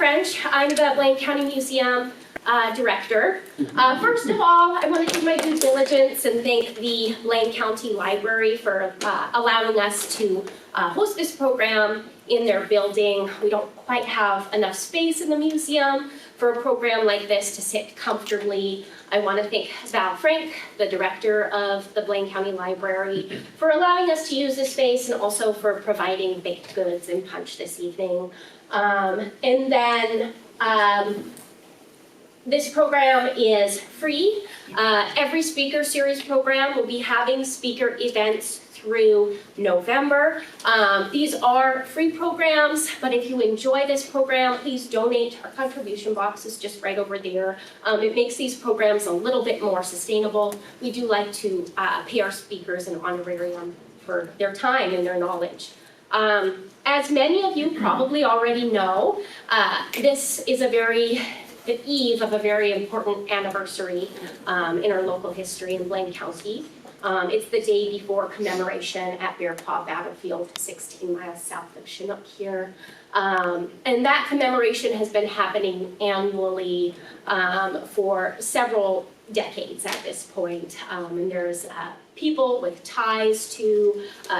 French. I'm the Blaine County Museum director. First of all, I want to do my due diligence and thank the Blaine County Library for allowing us to host this program in their building. We don't quite have enough space in the museum for a program like this to sit comfortably. I want to thank Val Frank, the director of the Blaine County Library, for allowing us to use this space and also for providing baked goods and punch this evening. And then this program is free. Every speaker series program will be having speaker events through November. These are free programs, but if you enjoy this program, please donate. Our contribution box is just right over there. It makes these programs a little bit more sustainable. We do like to pay our speakers an honorarium for their time and their knowledge. As many of you probably already know, this is the eve of a very important anniversary in our local history in Blaine County. It's the day before commemoration at Bear Paw Battlefield, 16 miles south of Chinook here. And that commemoration has been happening annually for several decades at this point. And there's people with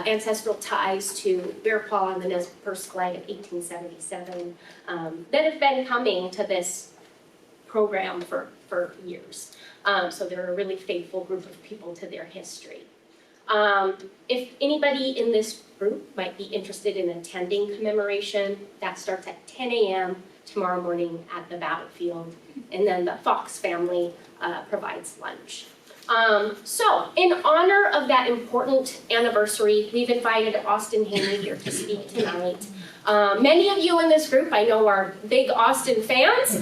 ancestral ties to Bear Paw and the Nez Perce Flight of 1877 that have been coming to this program for years. So they're a really faithful group of people to their history. If anybody in this group might be interested in attending commemoration, that starts at 10 a.m. tomorrow morning at the battlefield. And then the Fox family provides lunch. So in honor of that important anniversary, we've invited Austin Haney here to speak tonight. Many of you in this group I know are big Austin fans.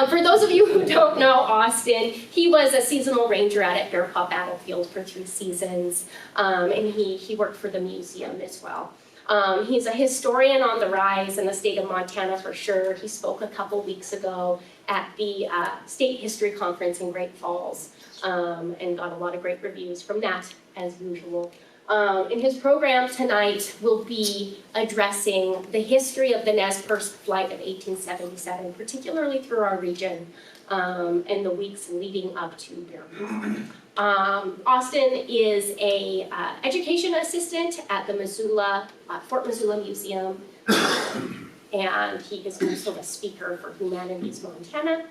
For those of you who don't know Austin, he was a seasonal ranger at Bear Paw Battlefield for 3 seasons, and he worked for the museum as well. He's a historian on the rise in the state of Montana for sure. He spoke a couple weeks ago at the State History Conference in Great Falls and got a lot of great reviews from that as usual. In his program tonight, we'll be addressing the history of the Nez Perce Flight of 1877, particularly through our region and the weeks leading up to Bear Paw. Austin is a education assistant at the Fort Missoula Museum, and he is also a speaker for Humanities Montana.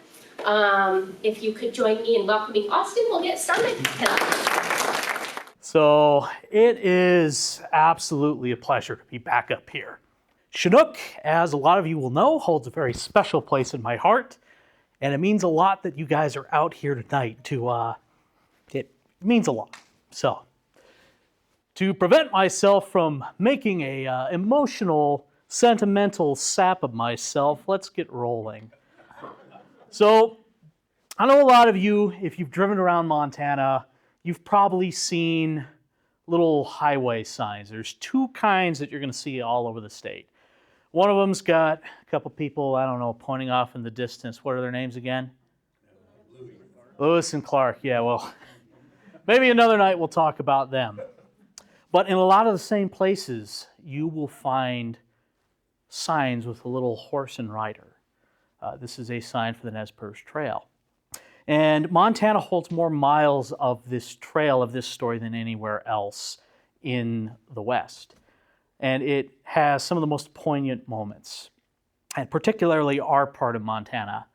If you could join me in welcoming Austin, we'll get started. So it is absolutely a pleasure to be back up here. Chinook, as a lot of you will know, holds a very special place in my heart, and it means a lot that you guys are out here tonight it means a lot. So to prevent myself from making a emotional, sentimental sap of myself, let's get rolling. So I know a lot of you, if you've driven around Montana, you've probably seen little highway signs. There's 2 kinds that you're going to see all over the state. One of them's got a couple people, I don't know, pointing off in the distance. What are their names again? Lewis and Clark. Yeah, well, maybe another night we'll talk about them. But in a lot of the same places, you will find signs with a little horse and rider. This is a sign for the Nez Perce Trail. And Montana holds more miles of this trail, of this story, than anywhere else in the West. And it has some of the most poignant moments, and particularly our part of Montana.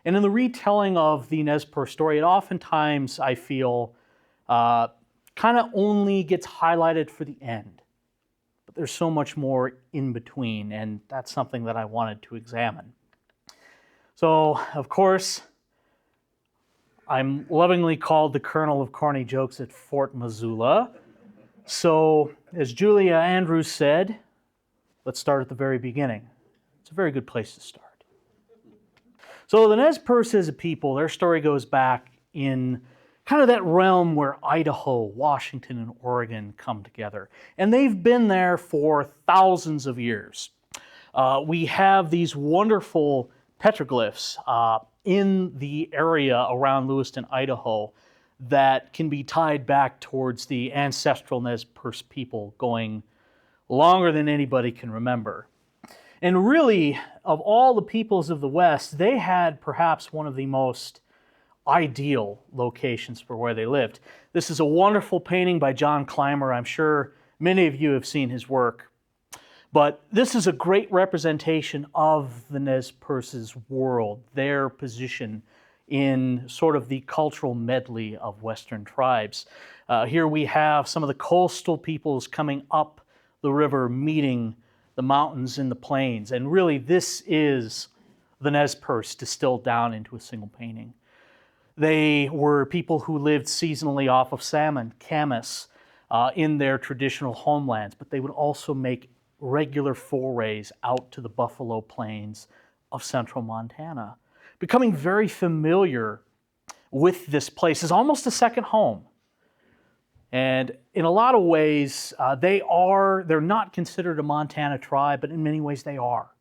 And in the retelling of the Nez Perce story, it oftentimes, I feel, kind of only gets highlighted for the end. But there's so much more in between, and that's something that I wanted to examine. So, of course, I'm lovingly called the Colonel of Corny Jokes at Fort Missoula. So, as Julia Andrews said, let's start at the very beginning. It's a very good place to start. So the Nez Perce as a people, their story goes back in kind of that realm where Idaho, Washington, and Oregon come together. And they've been there for thousands of years. We have these wonderful petroglyphs in the area around Lewiston, Idaho, that can be tied back towards the ancestral Nez Perce people going longer than anybody can remember. And really, of all the peoples of the West, they had perhaps one of the most ideal locations for where they lived. This is a wonderful painting by John Clymer. I'm sure many of you have seen his work. But this is a great representation of the Nez Perce's world, their position in sort of the cultural medley of Western tribes. Here we have some of the coastal peoples coming up the river, meeting the mountains and the plains. And really, this is the Nez Perce distilled down into a single painting. They were people who lived seasonally off of salmon, camas, in their traditional homelands, but they would also make regular forays out to the buffalo plains of central Montana, becoming very familiar with this place as almost a second home. And in a lot of ways, they're not considered a Montana tribe, but in many ways they are.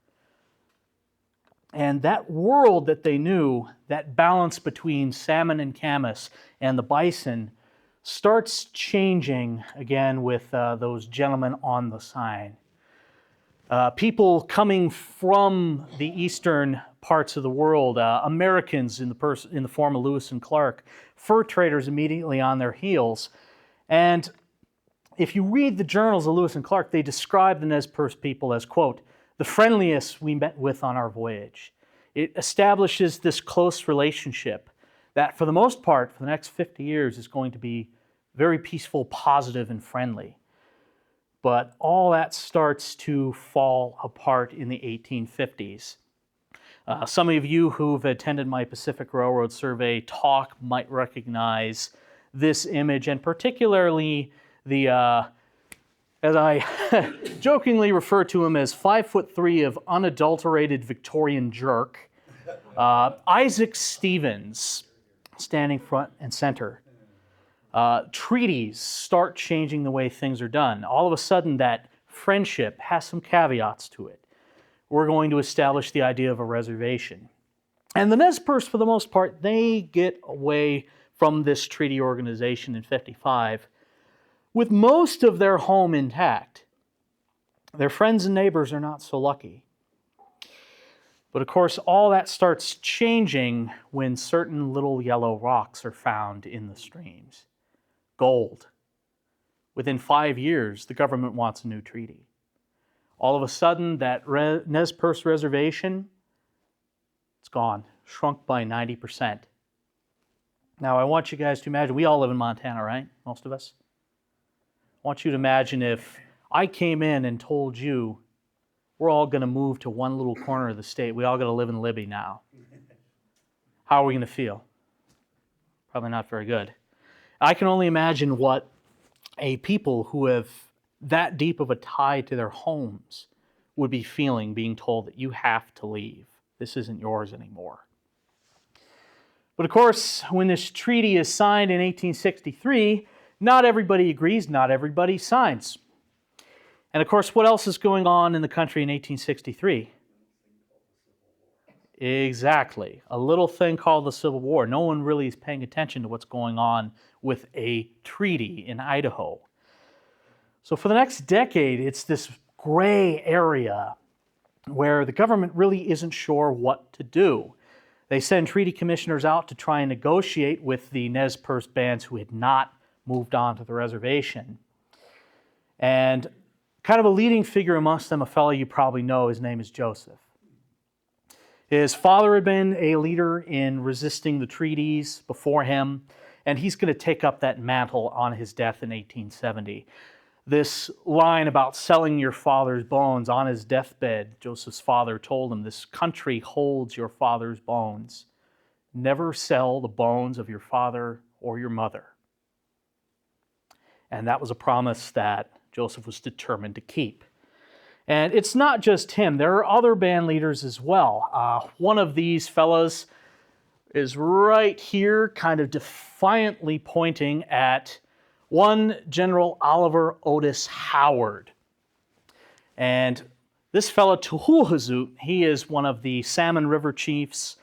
And that world that they knew, that balance between salmon and camas and the bison, starts changing again with those gentlemen on the sign. People coming from the eastern parts of the world, Americans in the form of Lewis and Clark, fur traders immediately on their heels. And if you read the journals of Lewis and Clark, they describe the Nez Perce people as, quote, the friendliest we met with on our voyage. It establishes this close relationship that, for the most part, for the next 50 years, is going to be very peaceful, positive, and friendly. But all that starts to fall apart in the 1850s. Some of you who've attended my Pacific Railroad Survey talk might recognize this image, and particularly the, as I jokingly refer to him as 5'3" of unadulterated Victorian jerk, Isaac Stevens, standing front and center. Treaties start changing the way things are done. All of a sudden, that friendship has some caveats to it. We're going to establish the idea of a reservation. And the Nez Perce, for the most part, they get away from this treaty organization in 55 with most of their home intact. Their friends and neighbors are not so lucky. But of course, all that starts changing when certain little yellow rocks are found in the streams. Gold. Within 5 years, the government wants a new treaty. All of a sudden, that Nez Perce reservation, it's gone, shrunk by 90%. Now, I want you guys to imagine, we all live in Montana, right? Most of us. I want you to imagine if I came in and told you, we're all going to move to one little corner of the state. We all got to live in Libby now. How are we going to feel? Probably not very good. I can only imagine what a people who have that deep of a tie to their homes would be feeling, being told that you have to leave. This isn't yours anymore. But of course, when this treaty is signed in 1863, not everybody agrees, not everybody signs. And of course, what else is going on in the country in 1863? Exactly. A little thing called the Civil War. No one really is paying attention to what's going on with a treaty in Idaho. So for the next decade, it's this gray area where the government really isn't sure what to do. They send treaty commissioners out to try and negotiate with the Nez Perce bands who had not moved on to the reservation. And kind of a leading figure amongst them, a fellow you probably know, his name is Joseph. His father had been a leader in resisting the treaties before him, and he's going to take up that mantle on his death in 1870. This line about selling your father's bones, on his deathbed, Joseph's father told him, this country holds your father's bones. Never sell the bones of your father or your mother. And that was a promise that Joseph was determined to keep. And it's not just him. There are other band leaders as well. One of these fellows is right here, kind of defiantly pointing at one General Oliver Otis Howard. And this fellow, Tuhuhazut, he is one of the Salmon River chiefs.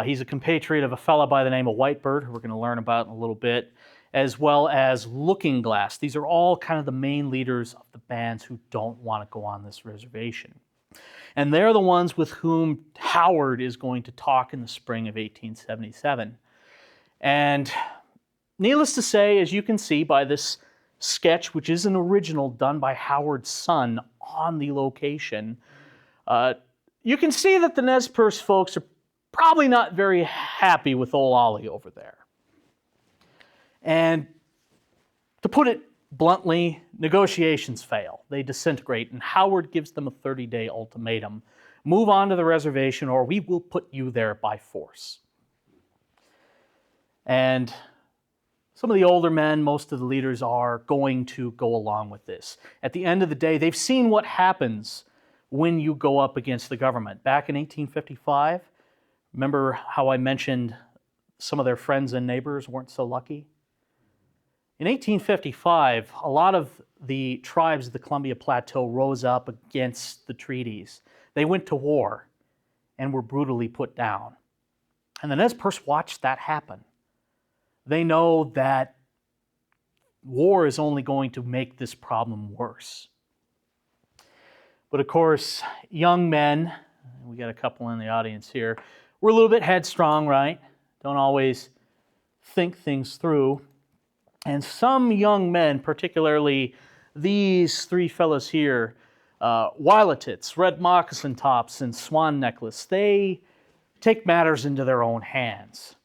He's a compatriot of a fellow by the name of Whitebird, who we're going to learn about in a little bit, as well as Looking Glass. These are all kind of the main leaders of the bands who don't want to go on this reservation. And they're the ones with whom Howard is going to talk in the spring of 1877. And needless to say, as you can see by this sketch, which is an original done by Howard's son on the location, you can see that the Nez Perce folks are probably not very happy with old Ollie over there. And to put it bluntly, negotiations fail. They disintegrate, and Howard gives them a 30-day ultimatum. Move on to the reservation, or we will put you there by force. And some of the older men, most of the leaders, are going to go along with this. At the end of the day, they've seen what happens when you go up against the government. Back in 1855, remember how I mentioned some of their friends and neighbors weren't so lucky? In 1855, a lot of the tribes of the Columbia Plateau rose up against the treaties. They went to war and were brutally put down. And the Nez Perce watched that happen. They know that war is only going to make this problem worse. But of course, young men, we got a couple in the audience here, we're a little bit headstrong, right? Don't always think things through. And some young men, particularly these three fellows here, Wiletits, Red Moccasin Tops, and Swan Necklace, they take matters into their own hands,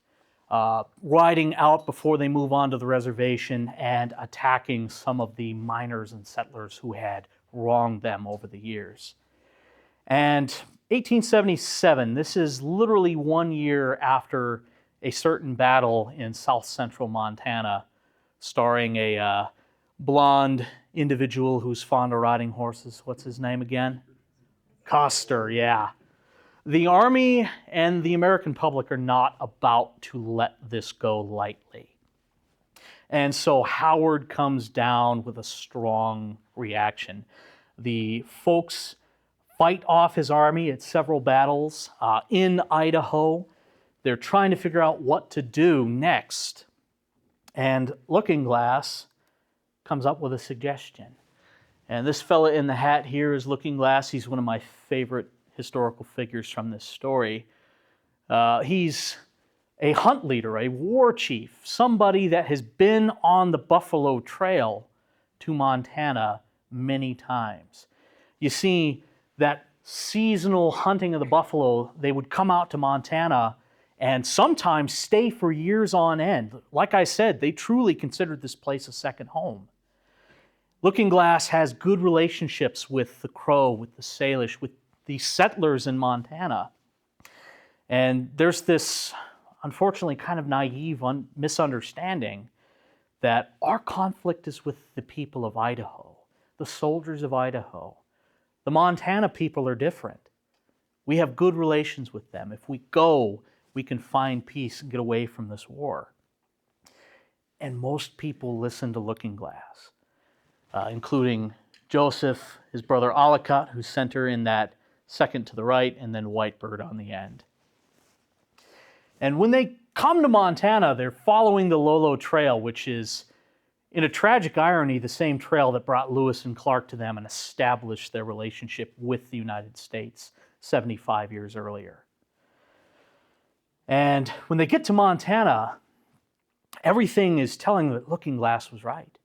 riding out before they move on to the reservation and attacking some of the miners and settlers who had wronged them over the years. And 1877, this is literally 1 year after a certain battle in south central Montana, starring a blonde individual who's fond of riding horses. What's his name again? Custer, yeah. The Army and the American public are not about to let this go lightly. And so Howard comes down with a strong reaction. The folks fight off his army at several battles in Idaho. They're trying to figure out what to do next. And Looking Glass comes up with a suggestion. And this fella in the hat here is Looking Glass. He's one of my favorite historical figures from this story. He's a hunt leader, a war chief, somebody that has been on the Buffalo Trail to Montana many times. You see, that seasonal hunting of the buffalo, they would come out to Montana and sometimes stay for years on end. Like I said, they truly considered this place a second home. Looking Glass has good relationships with the Crow, with the Salish, with the settlers in Montana. And there's this, unfortunately, kind of naive misunderstanding that our conflict is with the people of Idaho, the soldiers of Idaho. The Montana people are different. We have good relations with them. If we go, we can find peace and get away from this war. And most people listen to Looking Glass, including Joseph, his brother Ollicott, who's center in that second to the right, and then Whitebird on the end. And when they come to Montana, they're following the Lolo Trail, which is, in a tragic irony, the same trail that brought Lewis and Clark to them and established their relationship with the United States 75 years earlier. And when they get to Montana, everything is telling them that Looking Glass was right.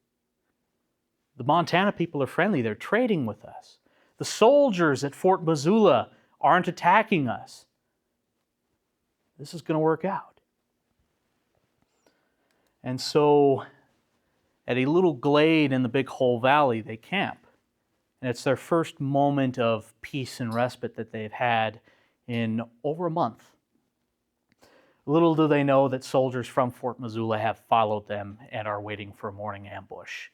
The Montana people are friendly. They're trading with us. The soldiers at Fort Missoula aren't attacking us. This is going to work out. And so at a little glade in the Big Hole Valley, they camp. And it's their first moment of peace and respite that they've had in over a month. Little do they know that soldiers from Fort Missoula have followed them and are waiting for a morning ambush.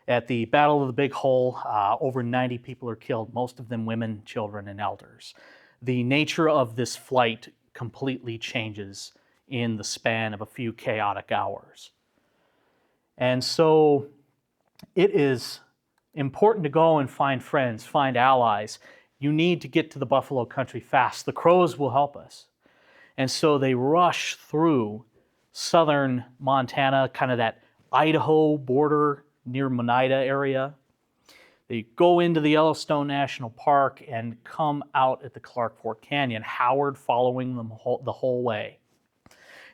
At the Battle of the Big Hole, over 90 people are killed, most of them women, children, and elders. The nature of this flight completely changes in the span of a few chaotic hours. And so it is important to go and find friends, find allies. You need to get to the Buffalo Country fast. The Crows will help us. And so they rush through southern Montana, kind of that Idaho border near Monida area. They go into the Yellowstone National Park and come out at the Clark Fork Canyon, Howard following them the whole way.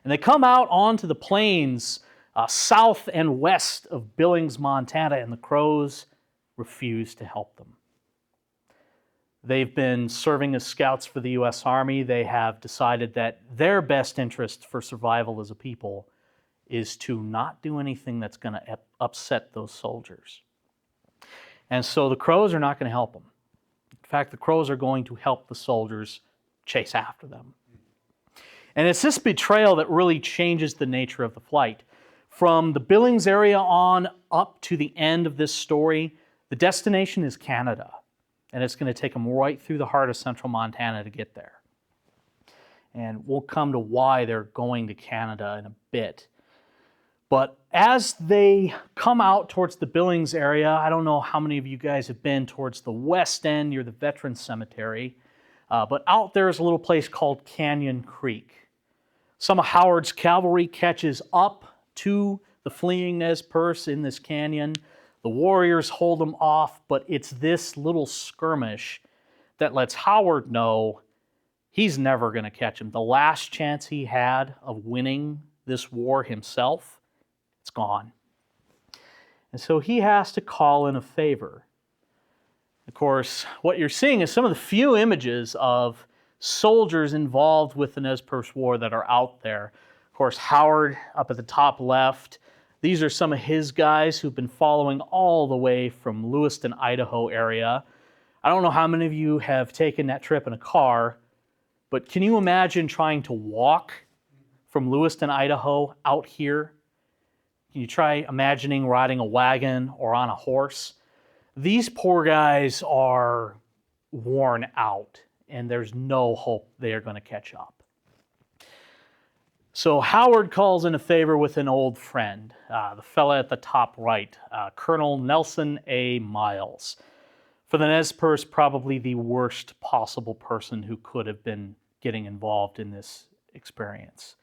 And they come out onto the plains south and west of Billings, Montana, and the Crows refuse to help them. They've been serving as scouts for the U.S. Army. They have decided that their best interest for survival as a people is to not do anything that's going to upset those soldiers. And so the Crows are not going to help them. In fact, the Crows are going to help the soldiers chase after them. And it's this betrayal that really changes the nature of the flight. From the Billings area on up to the end of this story, the destination is Canada. And it's going to take them right through the heart of central Montana to get there. And we'll come to why they're going to Canada in a bit. But as they come out towards the Billings area, I don't know how many of you guys have been towards the west end near the Veterans Cemetery, but out there is a little place called Canyon Creek. Some of Howard's cavalry catches up to the fleeing Nez Perce in this canyon. The warriors hold them off, but it's this little skirmish that lets Howard know he's never going to catch him. The last chance he had of winning this war himself, it's gone. And so he has to call in a favor. Of course, what you're seeing is some of the few images of soldiers involved with the Nez Perce War that are out there. Of course, Howard up at the top left. These are some of his guys who've been following all the way from Lewiston, Idaho area. I don't know how many of you have taken that trip in a car, but can you imagine trying to walk from Lewiston, Idaho out here? Can you try imagining riding a wagon or on a horse? These poor guys are worn out, and there's no hope they are going to catch up. So Howard calls in a favor with an old friend, the fella at the top right, Colonel Nelson A. Miles. For the Nez Perce, probably the worst possible person who could have been getting involved in this experience.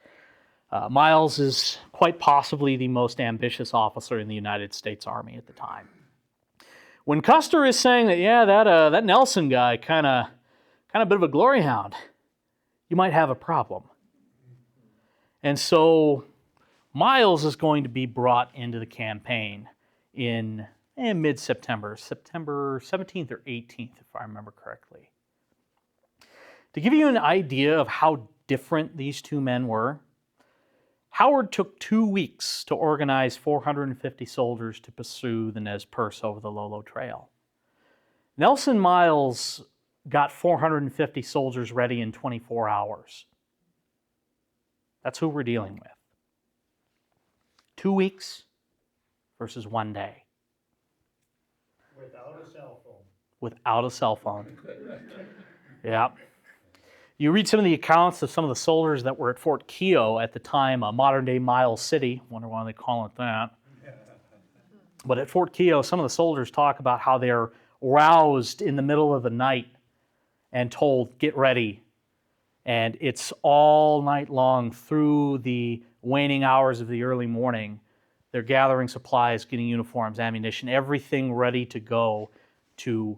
Miles is quite possibly the most ambitious officer in the United States Army at the time. When Custer is saying that, yeah, that Nelson guy kind of a bit of a glory hound, you might have a problem. And so Miles is going to be brought into the campaign in mid-September, September 17th or 18th, if I remember correctly. To give you an idea of how different these two men were, Howard took 2 weeks to organize 450 soldiers to pursue the Nez Perce over the Lolo Trail. Nelson Miles got 450 soldiers ready in 24 hours. That's who we're dealing with. 2 weeks versus 1 day. Without a cell phone. Without a cell phone. Yeah. You read some of the accounts of some of the soldiers that were at Fort Keogh at the time, modern-day Miles City. Wonder why they call it that. But at Fort Keogh, some of the soldiers talk about how they're roused in the middle of the night and told, get ready. And it's all night long through the waning hours of the early morning. They're gathering supplies, getting uniforms, ammunition, everything ready to go to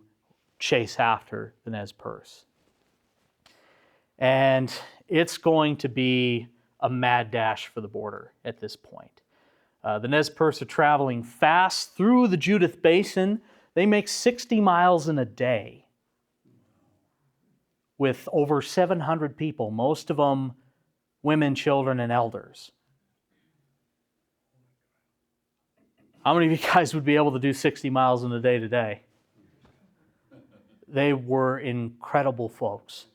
chase after the Nez Perce. And it's going to be a mad dash for the border at this point. The Nez Perce are traveling fast through the Judith Basin. They make 60 miles in a day with over 700 people, most of them women, children, and elders. How many of you guys would be able to do 60 miles in a day today? They were incredible folks.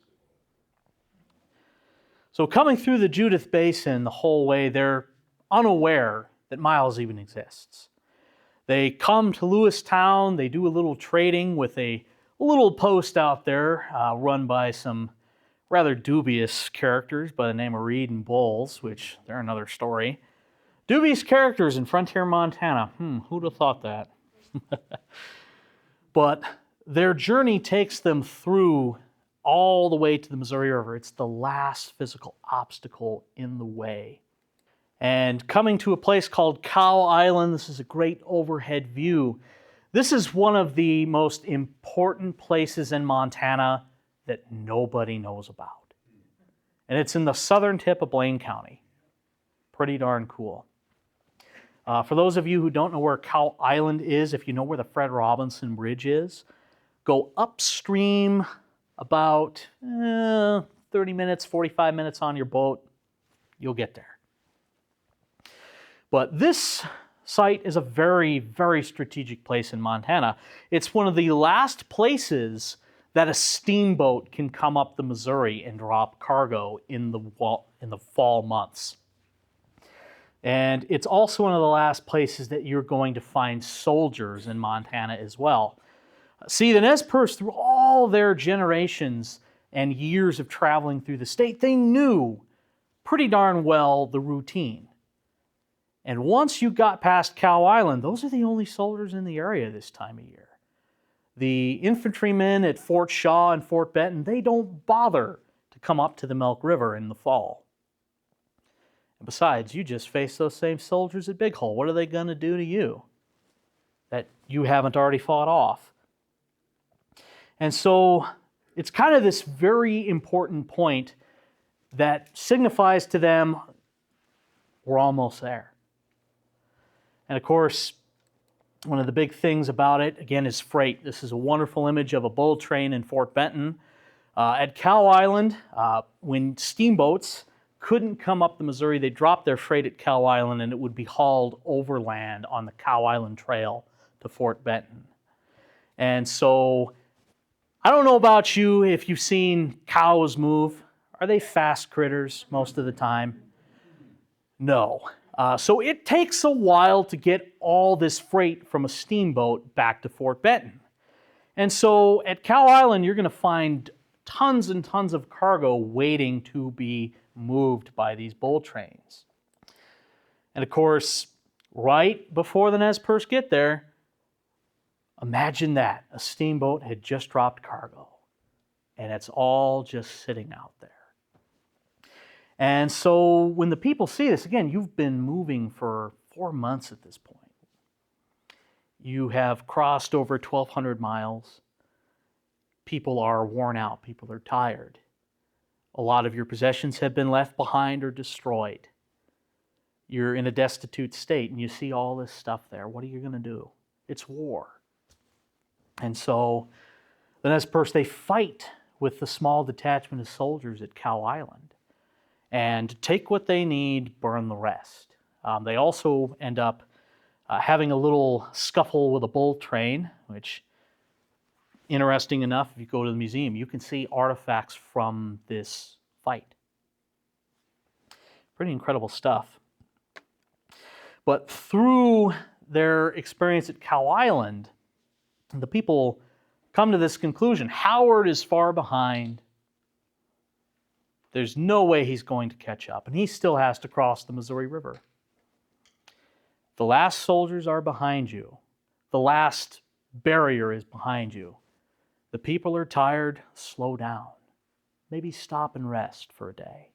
So coming through the Judith Basin the whole way, they're unaware that Miles even exists. They come to Lewistown, they do a little trading with a little post out there run by some rather dubious characters by the name of Reed and Bowles, which they're another story. Dubious characters in Frontier, Montana. Who'd have thought that? But their journey takes them through all the way to the Missouri River. It's the last physical obstacle in the way. And coming to a place called Cow Island, this is a great overhead view. This is one of the most important places in Montana that nobody knows about. And it's in the southern tip of Blaine County. Pretty darn cool. For those of you who don't know where Cow Island is, if you know where the Fred Robinson Bridge is, go upstream about 30 minutes, 45 minutes on your boat. You'll get there. But this site is a very, very strategic place in Montana. It's one of the last places that a steamboat can come up the Missouri and drop cargo in the fall months. And it's also one of the last places that you're going to find soldiers in Montana as well. See, the Nez Perce, through all their generations and years of traveling through the state, they knew pretty darn well the routine. And once you got past Cow Island, those are the only soldiers in the area this time of year. The infantrymen at Fort Shaw and Fort Benton, they don't bother to come up to the Milk River in the fall. And besides, you just face those same soldiers at Big Hole. What are they going to do to you that you haven't already fought off? And so it's kind of this very important point that signifies to them, we're almost there. And of course, one of the big things about it, again, is freight. This is a wonderful image of a bull train in Fort Benton. At Cow Island, when steamboats couldn't come up the Missouri, they dropped their freight at Cow Island and it would be hauled overland on the Cow Island Trail to Fort Benton. And so, I don't know about you if you've seen cows move. Are they fast critters most of the time? No. So it takes a while to get all this freight from a steamboat back to Fort Benton. And so at Cow Island, you're going to find tons and tons of cargo waiting to be moved by these bull trains. And of course, right before the Nez Perce get there, imagine that. A steamboat had just dropped cargo, and it's all just sitting out there. And so when the people see this, again, you've been moving for 4 months at this point. You have crossed over 1,200 miles. People are worn out. People are tired. A lot of your possessions have been left behind or destroyed. You're in a destitute state, and you see all this stuff there. What are you going to do? It's war. And so the Nez Perce, they fight with the small detachment of soldiers at Cow Island and take what they need, burn the rest. They also end up having a little scuffle with a bull train, which, interesting enough, if you go to the museum, you can see artifacts from this fight. Pretty incredible stuff. But through their experience at Cow Island, the people come to this conclusion. Howard is far behind. There's no way he's going to catch up, and he still has to cross the Missouri River. The last soldiers are behind you. The last barrier is behind you. The people are tired. Slow down. Maybe stop and rest for a day.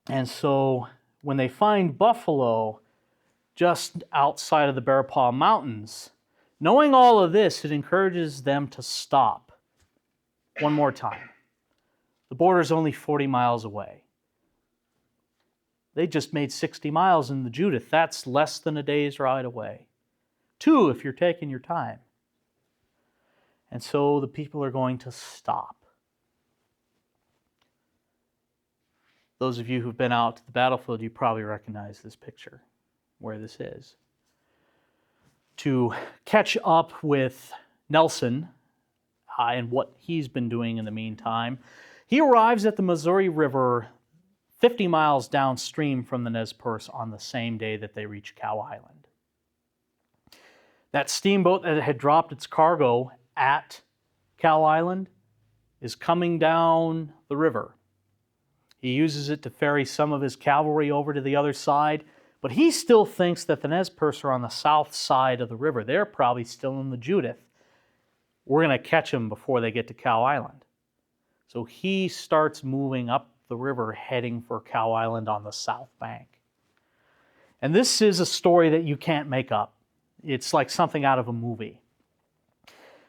And so when they find buffalo just outside of the Bear Paw Mountains, knowing all of this, it encourages them to stop one more time. The border is only 40 miles away. They just made 60 miles in the Judith. That's less than a day's ride away. 2 if you're taking your time. And so the people are going to stop. Those of you who've been out to the battlefield, you probably recognize this picture, where this is. To catch up with Nelson and what he's been doing in the meantime, he arrives at the Missouri River 50 miles downstream from the Nez Perce on the same day that they reach Cow Island. That steamboat that had dropped its cargo at Cow Island is coming down the river. He uses it to ferry some of his cavalry over to the other side, but he still thinks that the Nez Perce are on the south side of the river. They're probably still in the Judith. We're going to catch them before they get to Cow Island. So he starts moving up the river, heading for Cow Island on the south bank. And this is a story that you can't make up. It's like something out of a movie.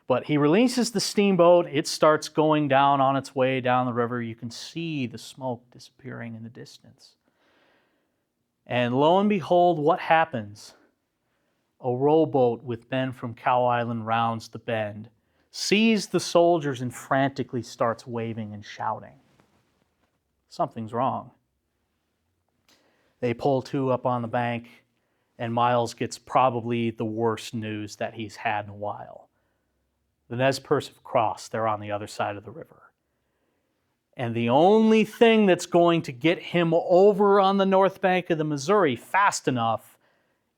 But he releases the steamboat. It starts going down on its way down the river. You can see the smoke disappearing in the distance. And lo and behold, what happens? A rowboat with men from Cow Island rounds the bend, sees the soldiers, and frantically starts waving and shouting. Something's wrong. They pull to up on the bank, and Miles gets probably the worst news that he's had in a while. The Nez Perce have crossed. They're on the other side of the river. And the only thing that's going to get him over on the north bank of the Missouri fast enough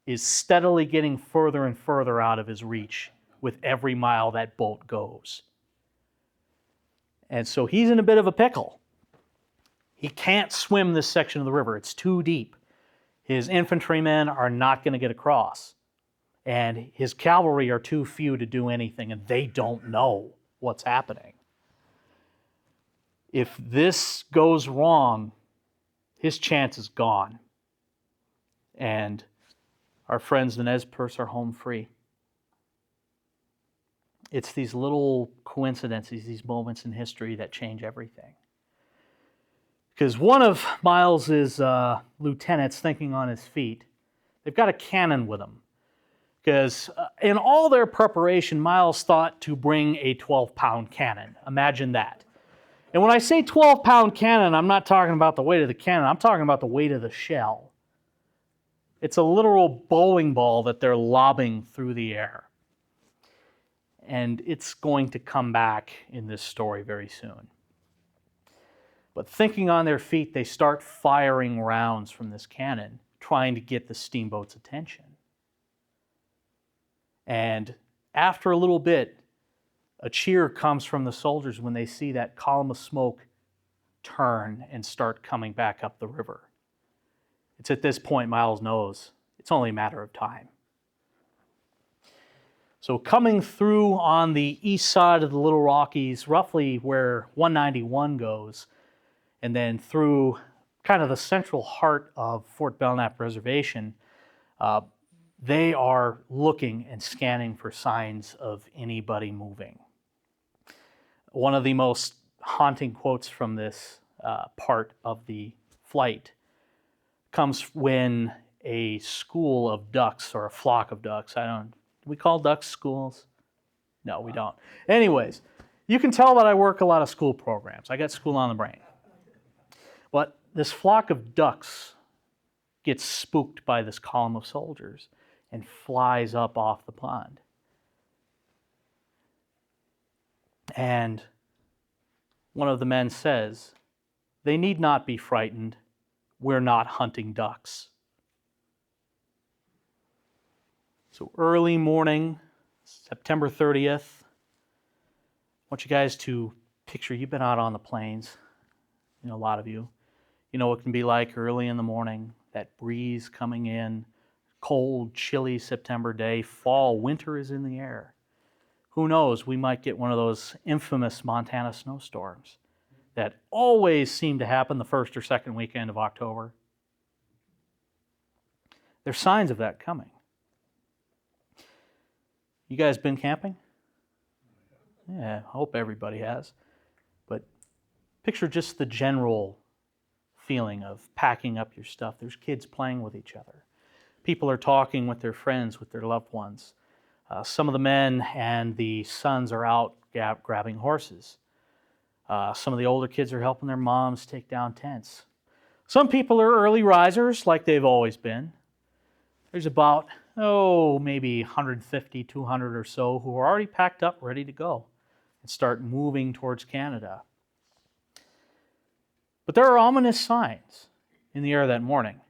is steadily getting further and further out of his reach with every mile that boat goes. And so he's in a bit of a pickle. He can't swim this section of the river. It's too deep. His infantrymen are not going to get across. And his cavalry are too few to do anything, and they don't know what's happening. If this goes wrong, his chance is gone. And our friends, the Nez Perce, are home free. It's these little coincidences, these moments in history that change everything. Because one of Miles's lieutenants, thinking on his feet, they've got a cannon with them. Because in all their preparation, Miles thought to bring a 12-pound cannon. Imagine that. And when I say 12-pound cannon, I'm not talking about the weight of the cannon. I'm talking about the weight of the shell. It's a literal bowling ball that they're lobbing through the air. And it's going to come back in this story very soon. But thinking on their feet, they start firing rounds from this cannon, trying to get the steamboat's attention. And after a little bit, a cheer comes from the soldiers when they see that column of smoke turn and start coming back up the river. It's at this point Miles knows it's only a matter of time. So coming through on the east side of the Little Rockies, roughly where 191 goes, and then through kind of the central heart of Fort Belknap Reservation, they are looking and scanning for signs of anybody moving. One of the most haunting quotes from this part of the flight comes when a school of ducks, or a flock of ducks, do we call ducks schools? No, we don't. Anyways, you can tell that I work a lot of school programs. I got school on the brain. But this flock of ducks gets spooked by this column of soldiers and flies up off the pond. And one of the men says, "They need not be frightened. We're not hunting ducks." So early morning, September 30th, I want you guys to picture, you've been out on the plains, a lot of you. You know what it can be like early in the morning, that breeze coming in, cold, chilly September day, fall, winter is in the air. Who knows, we might get one of those infamous Montana snowstorms that always seem to happen the first or second weekend of October. There's signs of that coming. You guys been camping? Yeah, I hope everybody has. But picture just the general feeling of packing up your stuff. There's kids playing with each other. People are talking with their friends, with their loved ones. Some of the men and the sons are out grabbing horses. Some of the older kids are helping their moms take down tents. Some people are early risers, like they've always been. There's about, maybe 150, 200 or so who are already packed up, ready to go and start moving towards Canada. But there are ominous signs in the air that morning.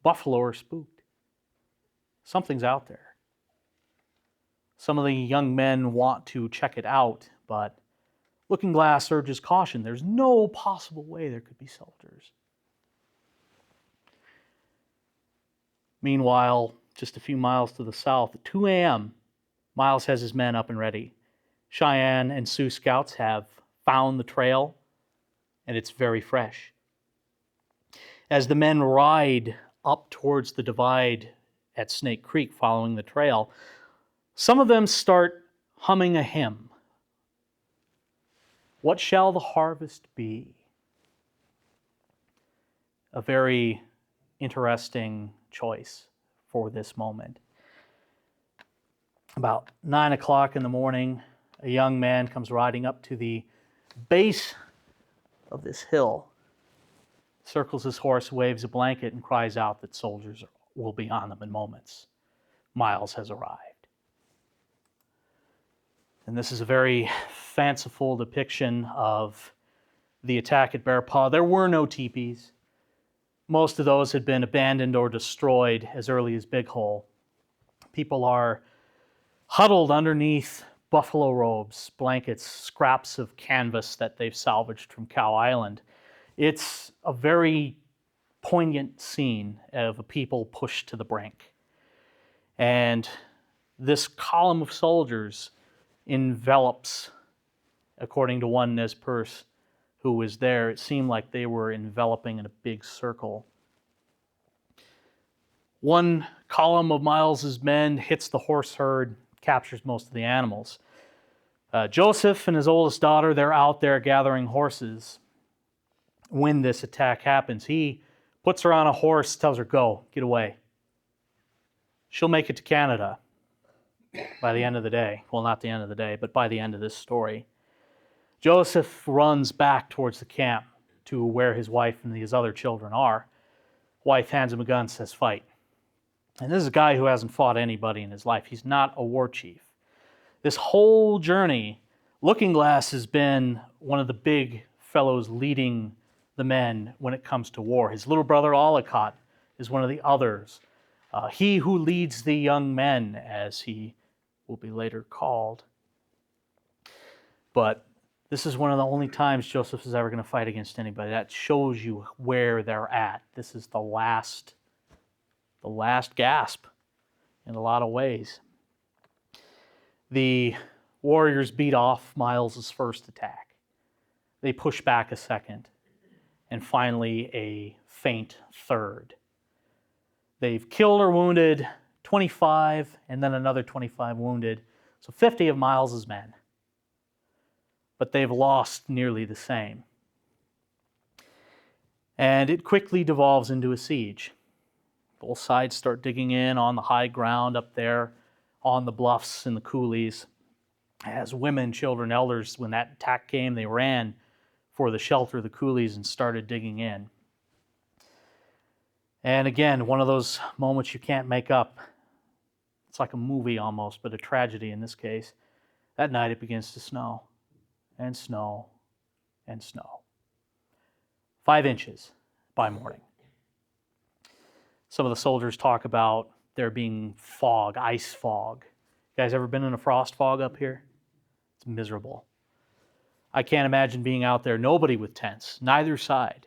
Buffalo are spooked. Something's out there. Some of the young men want to check it out, but Looking Glass urges caution. There's no possible way there could be soldiers. Meanwhile, just a few miles to the south, at 2 a.m., Miles has his men up and ready. Cheyenne and Sioux scouts have found the trail, and it's very fresh. As the men ride up towards the divide at Snake Creek following the trail, some of them start humming a hymn. What shall the harvest be? A very interesting choice for this moment. About 9 o'clock in the morning, a young man comes riding up to the base of this hill, circles his horse, waves a blanket, and cries out that soldiers will be on them in moments. Miles has arrived. And this is a very fanciful depiction of the attack at Bear Paw. There were no teepees. Most of those had been abandoned or destroyed as early as Big Hole. People are huddled underneath buffalo robes, blankets, scraps of canvas that they've salvaged from Cow Island. It's a very poignant scene of a people pushed to the brink. And this column of soldiers envelops, according to one Nez Perce who was there, it seemed like they were enveloping in a big circle. One column of Miles's men hits the horse herd, captures most of the animals. Joseph and his oldest daughter, they're out there gathering horses when this attack happens. He puts her on a horse, tells her, go, get away. She'll make it to Canada by the end of the day. Well, not the end of the day, but by the end of this story. Joseph runs back towards the camp to where his wife and his other children are. Wife hands him a gun, says, fight. And this is a guy who hasn't fought anybody in his life. He's not a war chief. This whole journey, Looking Glass has been one of the big fellows leading the men when it comes to war. His little brother, Ollicott, is one of the others. He who leads the young men, as he will be later called. But this is one of the only times Joseph is ever going to fight against anybody. That shows you where they're at. This is the last gasp in a lot of ways. The warriors beat off Miles's first attack. They push back a second, and finally a faint third. They've killed or wounded 25, and then another 25 wounded, so 50 of Miles's men. But they've lost nearly the same. And it quickly devolves into a siege. Both sides start digging in on the high ground up there, on the bluffs and the coulees. As women, children, elders, when that attack came, they ran for the shelter of the coulees and started digging in. And again, one of those moments you can't make up. It's like a movie almost, but a tragedy in this case. That night it begins to snow. And snow, and snow. 5 inches by morning. Some of the soldiers talk about there being fog, ice fog. You guys ever been in a frost fog up here? It's miserable. I can't imagine being out there, nobody with tents, neither side,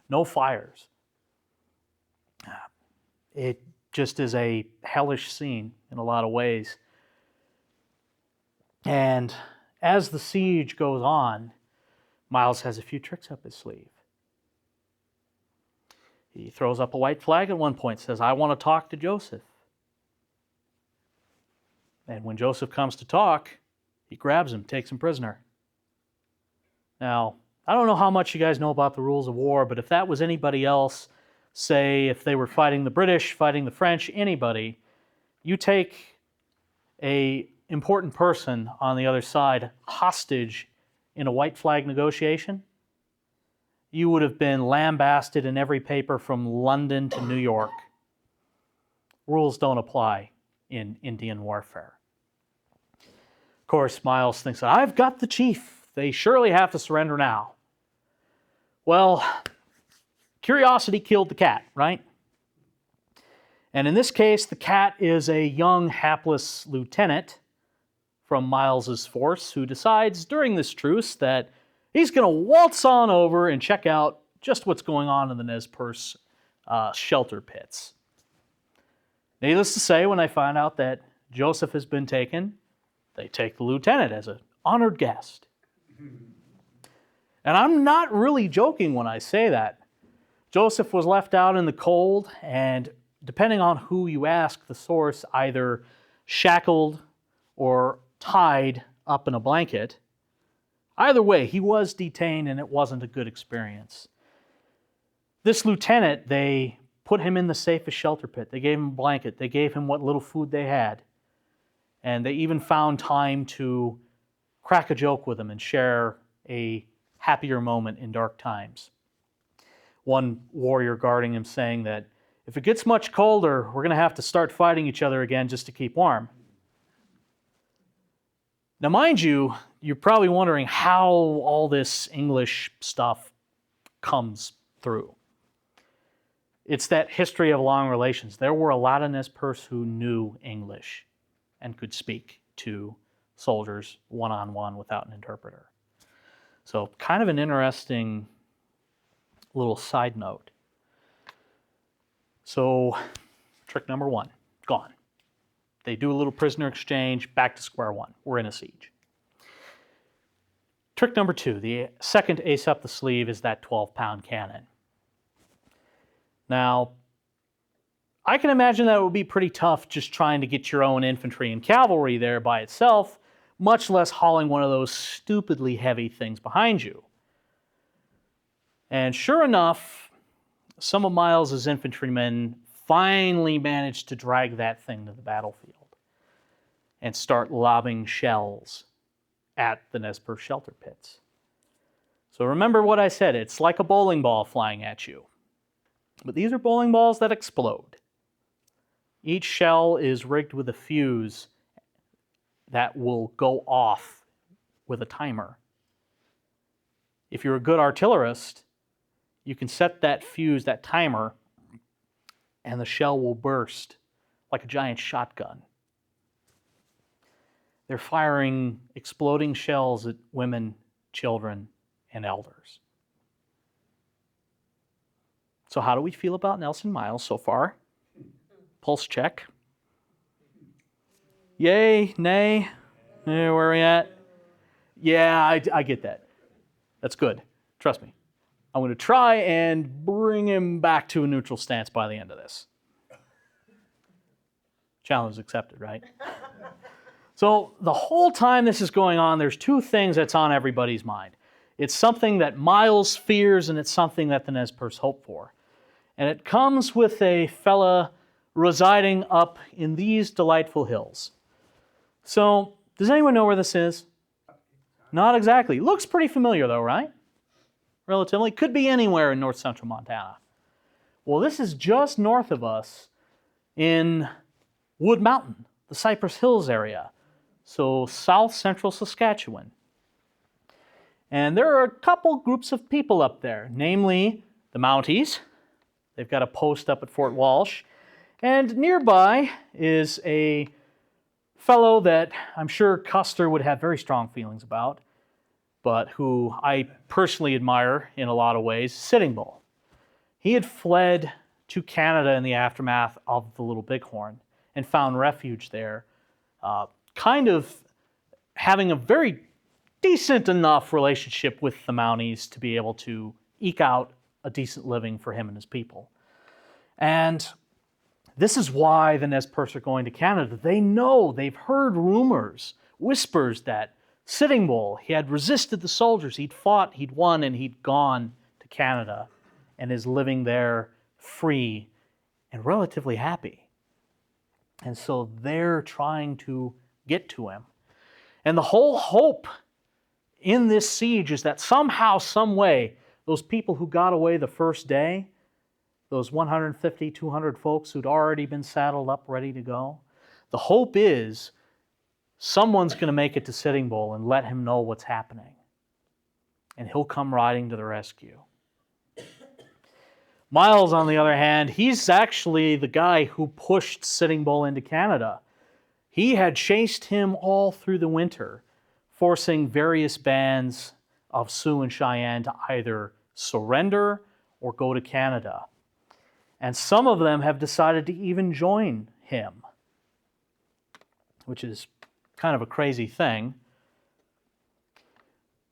no fires. It just is a hellish scene in a lot of ways. And as the siege goes on, Miles has a few tricks up his sleeve. He throws up a white flag at one point, says, I want to talk to Joseph. And when Joseph comes to talk, he grabs him, takes him prisoner. Now, I don't know how much you guys know about the rules of war, but if that was anybody else, say if they were fighting the British, fighting the French, anybody, you take a important person on the other side hostage in a white flag negotiation, you would have been lambasted in every paper from London to New York. Rules don't apply in Indian warfare. Of course, Miles thinks, I've got the chief. They surely have to surrender now. Well, curiosity killed the cat, right? And in this case, the cat is a young, hapless lieutenant from Miles's force who decides during this truce that he's going to waltz on over and check out just what's going on in the Nez Perce shelter pits. Needless to say, when they find out that Joseph has been taken, they take the lieutenant as an honored guest. And I'm not really joking when I say that. Joseph was left out in the cold, and depending on who you ask, the source either shackled or tied up in a blanket. Either way, he was detained and it wasn't a good experience. This lieutenant, they put him in the safest shelter pit. They gave him a blanket. They gave him what little food they had. And they even found time to crack a joke with him and share a happier moment in dark times. One warrior guarding him saying that if it gets much colder, we're going to have to start fighting each other again just to keep warm. Now, mind you, you're probably wondering how all this English stuff comes through. It's that history of long relations. There were a lot of Nez Perce who knew English and could speak to soldiers one-on-one without an interpreter. So kind of an interesting little side note. So trick number 1, gone. They do a little prisoner exchange, back to square one. We're in a siege. Trick number 2, the second ace up the sleeve, is that 12-pound cannon. Now, I can imagine that it would be pretty tough just trying to get your own infantry and cavalry there by itself, much less hauling one of those stupidly heavy things behind you. And sure enough, some of Miles's infantrymen finally managed to drag that thing to the battlefield and start lobbing shells at the Nez Perce shelter pits. So remember what I said, it's like a bowling ball flying at you. But these are bowling balls that explode. Each shell is rigged with a fuse that will go off with a timer. If you're a good artillerist, you can set that fuse, that timer, and the shell will burst like a giant shotgun. They're firing exploding shells at women, children, and elders. So how do we feel about Nelson Miles so far? Pulse check. Yay, nay, where are we at? Yeah, I get that. That's good. Trust me. I'm going to try and bring him back to a neutral stance by the end of this. Challenge accepted, right? So the whole time this is going on, there's 2 things that's on everybody's mind. It's something that Miles fears, and it's something that the Nez Perce hope for. And it comes with a fella residing up in these delightful hills. So, does anyone know where this is? Not exactly. Looks pretty familiar though, right? Relatively. Could be anywhere in north central Montana. Well, this is just north of us in Wood Mountain, the Cypress Hills area. So, south central Saskatchewan. And there are a couple groups of people up there, namely the Mounties. They've got a post up at Fort Walsh. And nearby is a fellow that I'm sure Custer would have very strong feelings about, but who I personally admire in a lot of ways, Sitting Bull. He had fled to Canada in the aftermath of the Little Bighorn and found refuge there, kind of having a very decent enough relationship with the Mounties to be able to eke out a decent living for him and his people. And this is why the Nez Perce are going to Canada. They know, they've heard rumors, whispers that Sitting Bull, he had resisted the soldiers, he'd fought, he'd won, and he'd gone to Canada and is living there free and relatively happy. And so they're trying to get to him. And the whole hope in this siege is that somehow, some way, those people who got away the first day, those 150, 200 folks who'd already been saddled up, ready to go, the hope is someone's going to make it to Sitting Bull and let him know what's happening. And he'll come riding to the rescue. Miles, on the other hand, he's actually the guy who pushed Sitting Bull into Canada. He had chased him all through the winter, forcing various bands of Sioux and Cheyenne to either surrender or go to Canada. And some of them have decided to even join him, which is kind of a crazy thing.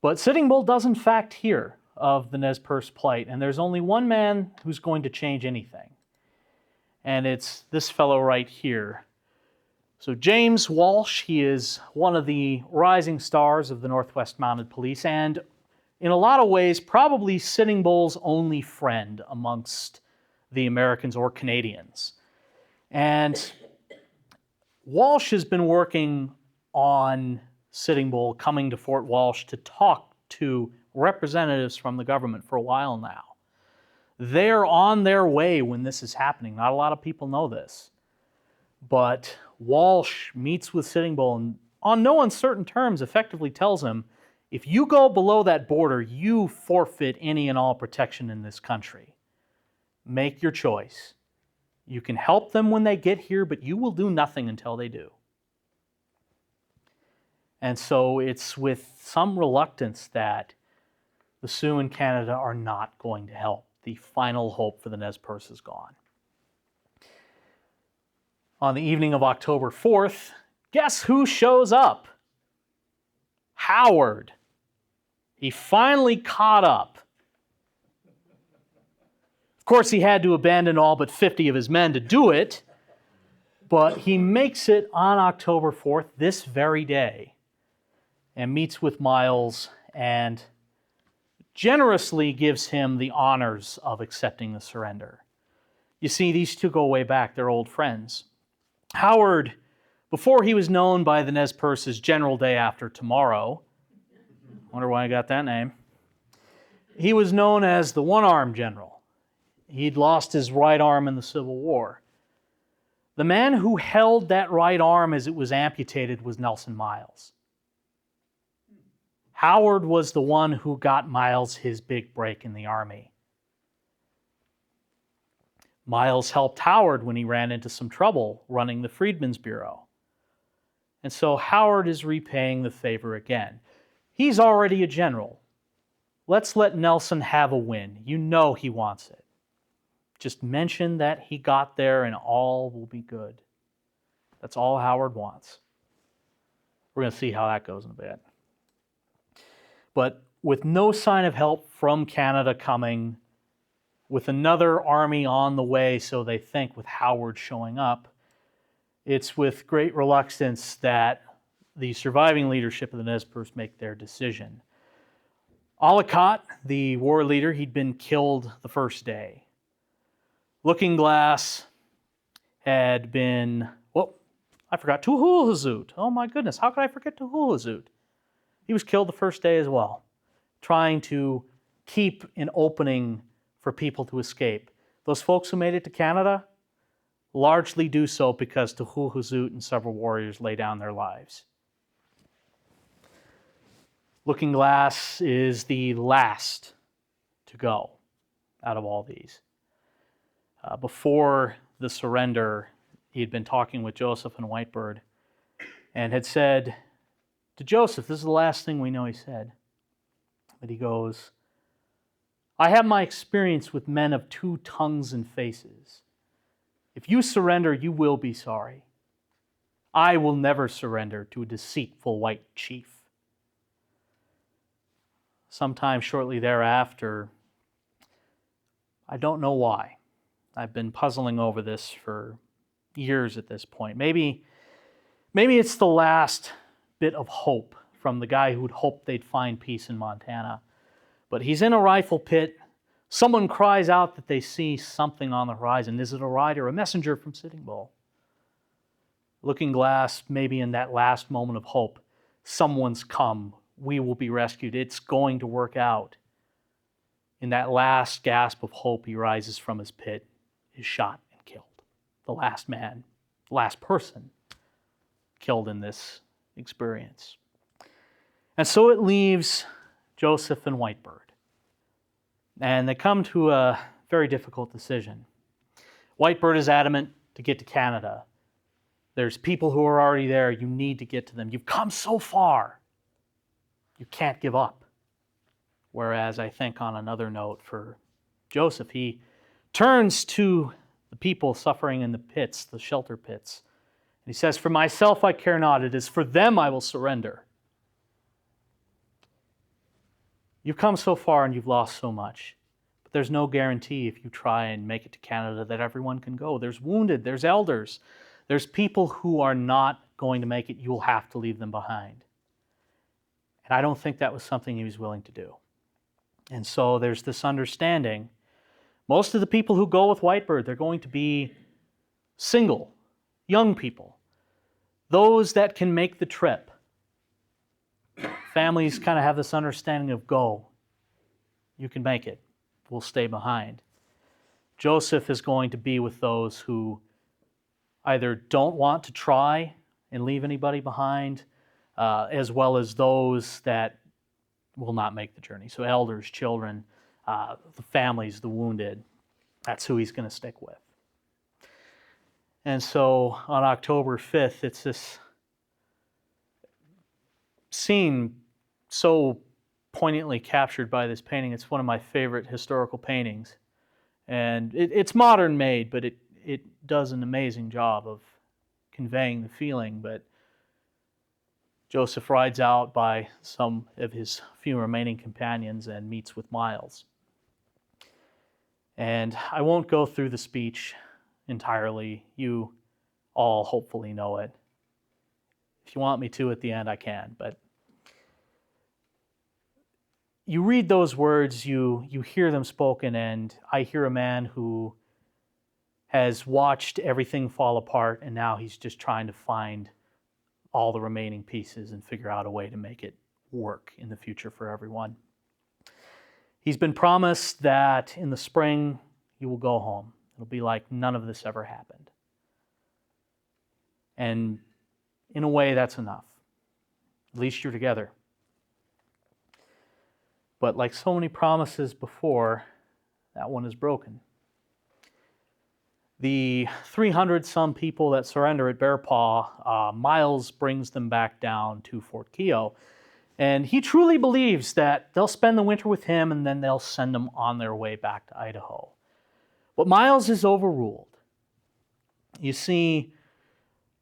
But Sitting Bull does in fact hear of the Nez Perce plight, and there's only one man who's going to change anything. and it's this fellow right here. So James Walsh, he is one of the rising stars of the Northwest Mounted Police, and in a lot of ways, probably Sitting Bull's only friend amongst the Americans or Canadians. And Walsh has been working on Sitting Bull, coming to Fort Walsh to talk to representatives from the government for a while now. They're on their way when this is happening. Not a lot of people know this. But Walsh meets with Sitting Bull and on no uncertain terms effectively tells him, if you go below that border, you forfeit any and all protection in this country. Make your choice. You can help them when they get here, but you will do nothing until they do. And so it's with some reluctance that the Sioux in Canada are not going to help. The final hope for the Nez Perce is gone. On the evening of October 4th, guess who shows up? Howard. He finally caught up. Of course, he had to abandon all but 50 of his men to do it, but he makes it on October 4th, this very day, and meets with Miles and generously gives him the honors of accepting the surrender. You see, these two go way back. They're old friends. Howard, before he was known by the Nez Perce as General Day After Tomorrow, wonder why I got that name, he was known as the one-armed general. He'd lost his right arm in the Civil War. The man who held that right arm as it was amputated was Nelson Miles. Howard was the one who got Miles his big break in the Army. Miles helped Howard when he ran into some trouble running the Freedmen's Bureau. And so Howard is repaying the favor again. He's already a general. Let's let Nelson have a win. You know he wants it. Just mention that he got there and all will be good. That's all Howard wants. We're going to see how that goes in a bit. But with no sign of help from Canada coming, with another army on the way, so they think, with Howard showing up, it's with great reluctance that the surviving leadership of the Nez Perce make their decision. Ollicott, the war leader, he'd been killed the first day. Looking Glass had been, I forgot, Tuhuhuzoot. Oh my goodness, how could I forget Tuhuhuzoot? He was killed the first day as well, trying to keep an opening for people to escape. Those folks who made it to Canada largely do so because Tuhuhuzoot and several warriors lay down their lives. Looking Glass is the last to go out of all these. Before the surrender, he had been talking with Joseph and Whitebird and had said to Joseph, this is the last thing we know he said, but he goes, I have my experience with men of two tongues and faces. If you surrender, you will be sorry. I will never surrender to a deceitful white chief. Sometime shortly thereafter, I don't know why. I've been puzzling over this for years at this point. Maybe it's the last bit of hope from the guy who'd hoped they'd find peace in Montana. But he's in a rifle pit. Someone cries out that they see something on the horizon. Is it a rider, a messenger from Sitting Bull? Looking Glass, maybe in that last moment of hope, someone's come. We will be rescued. It's going to work out. In that last gasp of hope, he rises from his pit, is shot and killed. The last man, the last person killed in this experience. And so it leaves Joseph and Whitebird. And they come to a very difficult decision. Whitebird is adamant to get to Canada. There's people who are already there. You need to get to them. You've come so far. You can't give up. Whereas I think on another note for Joseph, he turns to the people suffering in the pits, the shelter pits. And he says, for myself I care not. It is for them I will surrender. You've come so far and you've lost so much. But there's no guarantee if you try and make it to Canada that everyone can go. There's wounded, there's elders, there's people who are not going to make it. You'll have to leave them behind. And I don't think that was something he was willing to do. And so there's this understanding. Most of the people who go with Whitebird, they're going to be single, young people, those that can make the trip. Families kind of have this understanding of go. You can make it. We'll stay behind. Joseph is going to be with those who either don't want to try and leave anybody behind, as well as those that will not make the journey. So elders, children, the families, the wounded, that's who he's going to stick with. And so on October 5th, it's this scene so poignantly captured by this painting. It's one of my favorite historical paintings. And it's modern made, but it does an amazing job of conveying the feeling. But Joseph rides out by some of his few remaining companions and meets with Miles. And I won't go through the speech entirely. You all hopefully know it. If you want me to at the end, I can. But you read those words, you hear them spoken, and I hear a man who has watched everything fall apart, and now he's just trying to find all the remaining pieces and figure out a way to make it work in the future for everyone. He's been promised that in the spring he will go home. It'll be like none of this ever happened. And in a way, that's enough. At least you're together. But like so many promises before, that one is broken. The 300-some people that surrender at Bear Paw, Miles brings them back down to Fort Keogh. And he truly believes that they'll spend the winter with him and then they'll send them on their way back to Idaho. But Miles is overruled. You see,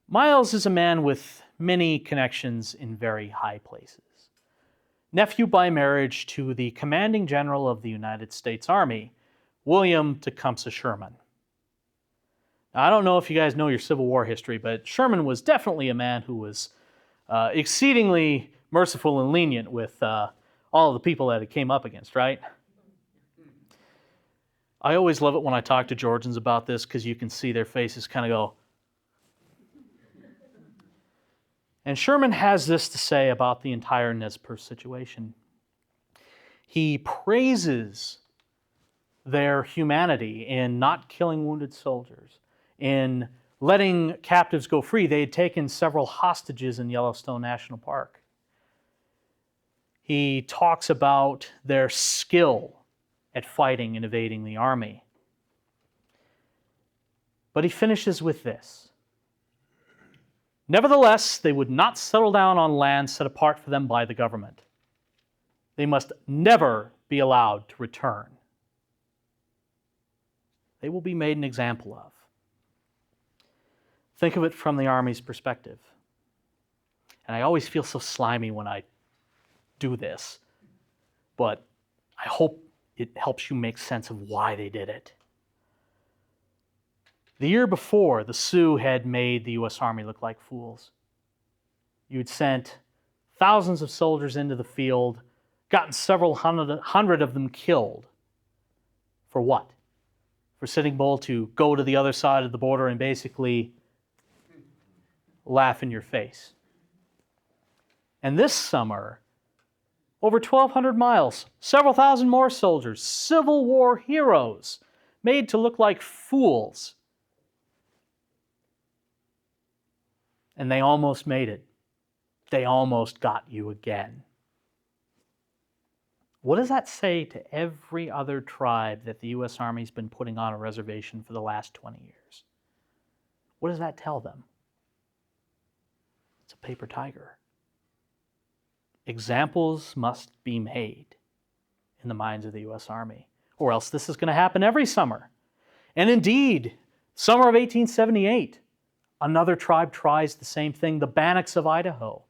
Miles is a man with many connections in very high places. Nephew by marriage to the commanding general of the United States Army, William Tecumseh Sherman. Now, I don't know if you guys know your Civil War history, but Sherman was definitely a man who was exceedingly merciful and lenient with all of the people that he came up against, right? I always love it when I talk to Georgians about this because you can see their faces kind of go. And Sherman has this to say about the entire Nez Perce situation. He praises their humanity in not killing wounded soldiers, in letting captives go free. They had taken several hostages in Yellowstone National Park. He talks about their skill at fighting and evading the army. But he finishes with this. Nevertheless, they would not settle down on land set apart for them by the government. They must never be allowed to return. They will be made an example of. Think of it from the Army's perspective. And I always feel so slimy when I do this, but I hope it helps you make sense of why they did it. The year before, the Sioux had made the U.S. Army look like fools. You'd sent thousands of soldiers into the field, gotten several hundred of them killed. For what? For Sitting Bull to go to the other side of the border and basically laugh in your face. And this summer, over 1,200 miles, several thousand more soldiers, Civil War heroes, made to look like fools. And they almost made it. They almost got you again. What does that say to every other tribe that the U.S. Army's been putting on a reservation for the last 20 years? What does that tell them? It's a paper tiger. Examples must be made in the minds of the U.S. Army, or else this is going to happen every summer. And indeed, summer of 1878, another tribe tries the same thing, the Bannocks of Idaho.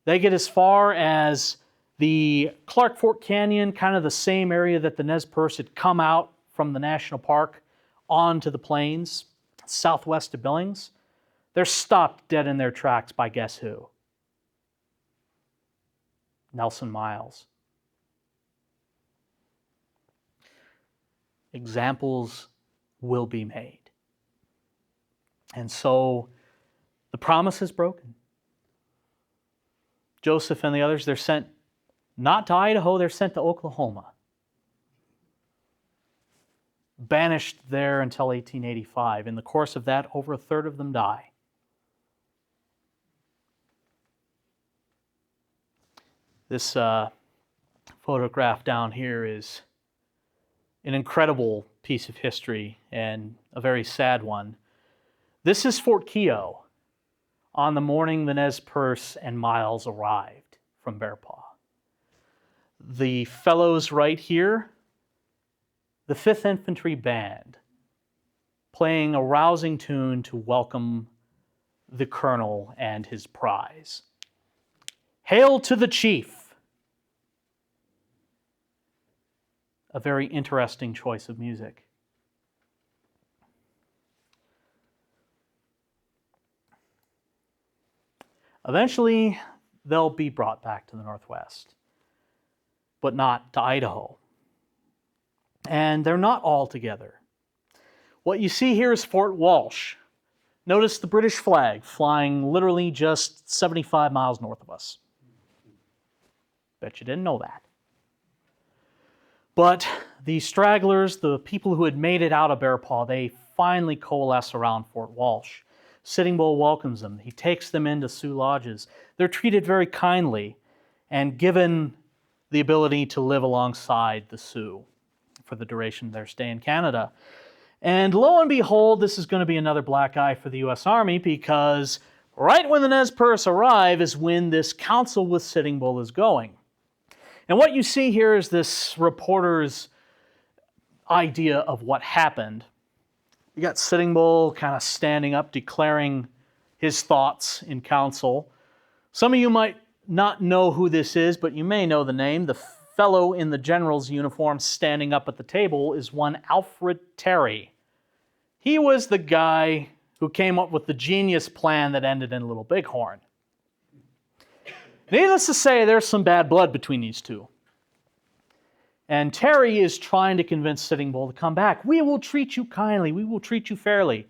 They get as far as The Clark Fork Canyon, kind of the same area that the Nez Perce had come out from the national park onto the plains, southwest of Billings, they're stopped dead in their tracks by guess who? Nelson Miles. Examples will be made. And so the promise is broken. Joseph and the others, they're sent not to Idaho, they're sent to Oklahoma. Banished there until 1885. In the course of that, over a third of them die. This photograph down here is an incredible piece of history and a very sad one. This is Fort Keogh on the morning the Nez Perce and Miles arrived from Bear Paw. The fellows right here, the 5th Infantry Band, playing a rousing tune to welcome the colonel and his prize. Hail to the chief! A very interesting choice of music. Eventually, they'll be brought back to the Northwest, but not to Idaho. And they're not all together. What you see here is Fort Walsh. Notice the British flag flying literally just 75 miles north of us. Bet you didn't know that. But the stragglers, the people who had made it out of Bear Paw, they finally coalesce around Fort Walsh. Sitting Bull welcomes them. He takes them into Sioux lodges. They're treated very kindly and given the ability to live alongside the Sioux for the duration of their stay in Canada. And lo and behold, this is going to be another black eye for the U.S. Army, because right when the Nez Perce arrive is when this council with Sitting Bull is going. And what you see here is this reporter's idea of what happened. You got Sitting Bull kind of standing up, declaring his thoughts in council. Some of you might not know who this is, but you may know the name. The fellow in the general's uniform standing up at the table is one Alfred Terry. He was the guy who came up with the genius plan that ended in Little Bighorn. Needless to say, there's some bad blood between these two. And Terry is trying to convince Sitting Bull to come back. We will treat you kindly. We will treat you fairly.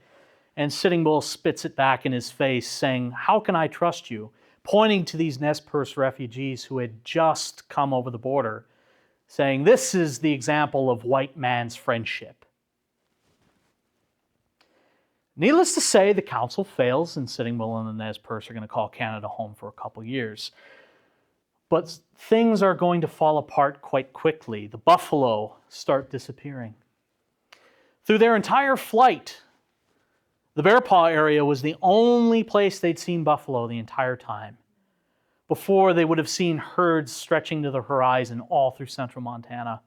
And Sitting Bull spits it back in his face, saying, "How can I trust you?" Pointing to these Nez Perce refugees who had just come over the border, saying, "This is the example of white man's friendship." Needless to say, the council fails, and Sitting Bull and the Nez Perce are going to call Canada home for a couple years. But things are going to fall apart quite quickly. The buffalo start disappearing. Through their entire flight, the Bear Paw area was the only place they'd seen buffalo the entire time. Before, they would have seen herds stretching to the horizon all through central Montana.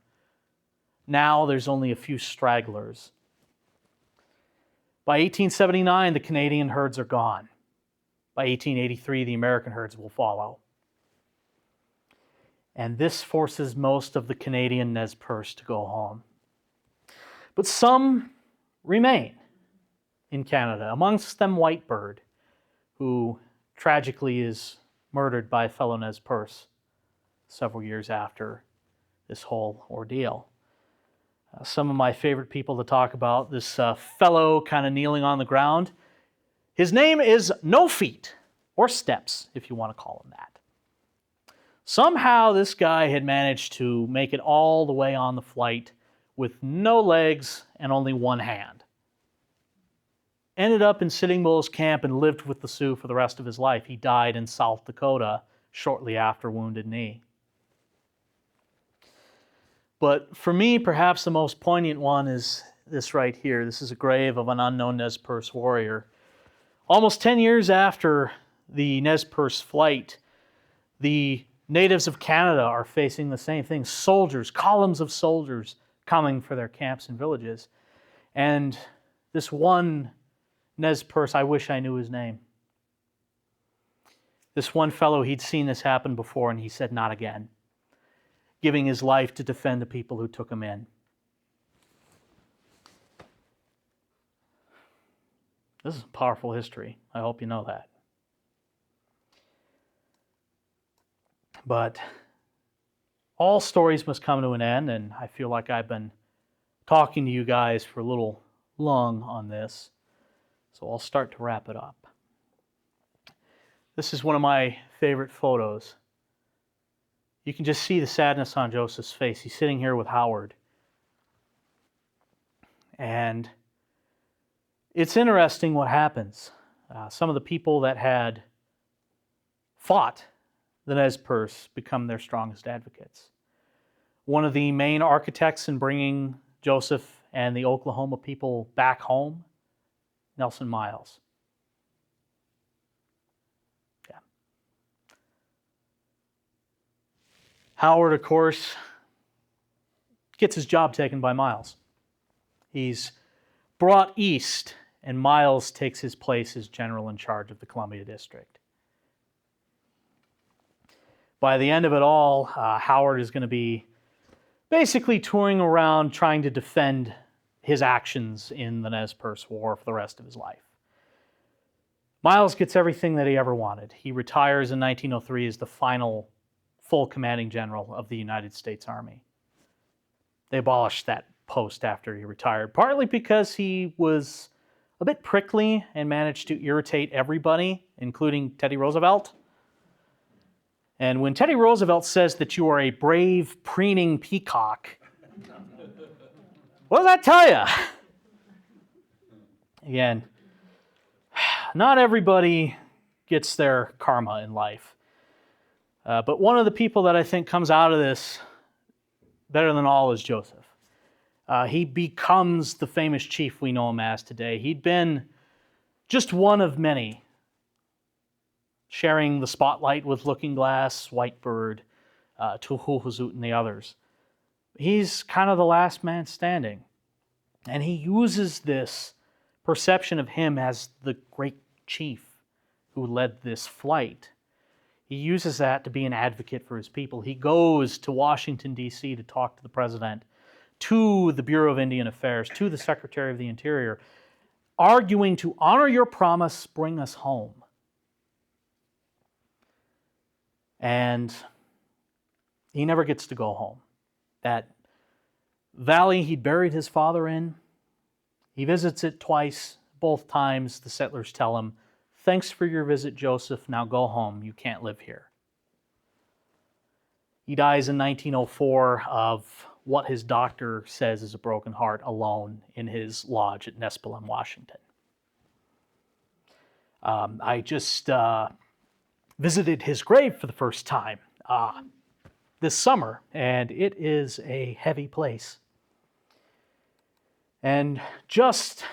Now there's only a few stragglers. By 1879, the Canadian herds are gone. By 1883, the American herds will follow. And this forces most of the Canadian Nez Perce to go home. But some remain in Canada, amongst them Whitebird, who tragically is murdered by a fellow Nez Perce several years after this whole ordeal. Some of my favorite people to talk about, this fellow kind of kneeling on the ground. His name is No Feet, or Steps, if you want to call him that. Somehow this guy had managed to make it all the way on the flight with no legs and only one hand. Ended up in Sitting Bull's camp and lived with the Sioux for the rest of his life. He died in South Dakota shortly after Wounded Knee. But for me, perhaps the most poignant one is this right here. This is a grave of an unknown Nez Perce warrior. Almost 10 years after the Nez Perce flight, the natives of Canada are facing the same thing. Soldiers, columns of soldiers coming for their camps and villages. And this one Nez Perce, I wish I knew his name. This one fellow, he'd seen this happen before, and he said, "Not again." giving his life to defend the people who took him in. This is powerful history. I hope you know that. But all stories must come to an end, and I feel like I've been talking to you guys for a little long on this, so I'll start to wrap it up. This is one of my favorite photos. You can just see the sadness on Joseph's face. He's sitting here with Howard. And it's interesting what happens. Some of the people that had fought the Nez Perce become their strongest advocates. One of the main architects in bringing Joseph and the Oklahoma people back home, Nelson Miles. Yeah. Howard, of course, gets his job taken by Miles. He's brought east, and Miles takes his place as general in charge of the Columbia District. By the end of it all, Howard is going to be basically touring around trying to defend his actions in the Nez Perce War for the rest of his life. Miles gets everything that he ever wanted. He retires in 1903 as the final full commanding general of the United States Army. They abolished that post after he retired, partly because he was a bit prickly and managed to irritate everybody, including Teddy Roosevelt. And when Teddy Roosevelt says that you are a brave, preening peacock, what does that tell you? Again, not everybody gets their karma in life. But one of the people that I think comes out of this better than all is Joseph. He becomes the famous chief we know him as today. He'd been just one of many, sharing the spotlight with Looking Glass, Whitebird, Tuhuhuzut, and the others. He's kind of the last man standing. And he uses this perception of him as the great chief who led this flight. He uses that to be an advocate for his people. He goes to Washington, D.C. to talk to the president, to the Bureau of Indian Affairs, to the Secretary of the Interior, arguing to honor your promise, bring us home. And he never gets to go home. That valley he'd buried his father in, he visits it twice. Both times the settlers tell him, "Thanks for your visit, Joseph. Now go home. You can't live here." He dies in 1904 of what his doctor says is a broken heart, alone in his lodge at Nespelem, Washington. I just visited his grave for the first time this summer, and it is a heavy place. And just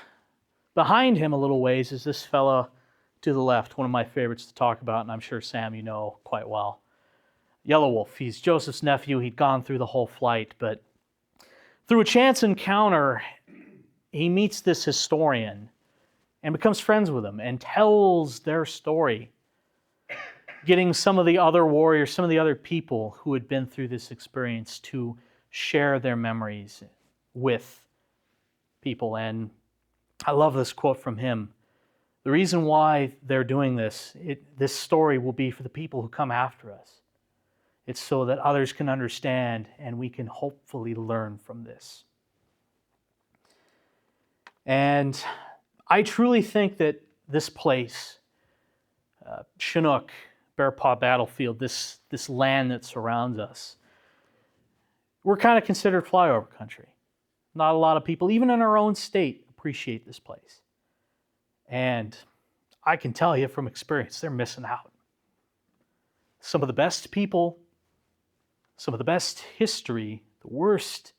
behind him a little ways is this fella to the left, one of my favorites to talk about, and I'm sure, Sam, you know quite well. Yellow Wolf. He's Joseph's nephew. He'd gone through the whole flight, but through a chance encounter, he meets this historian and becomes friends with him and tells their story, getting some of the other warriors, some of the other people who had been through this experience to share their memories with people. And I love this quote from him. The reason why they're doing this, this story will be for the people who come after us. It's so that others can understand and we can hopefully learn from this. And I truly think that this place, Chinook, Bear Paw Battlefield, this land that surrounds us, we're kind of considered flyover country. Not a lot of people, even in our own state, appreciate this place. And I can tell you from experience, they're missing out. Some of the best people, some of the best history, the worst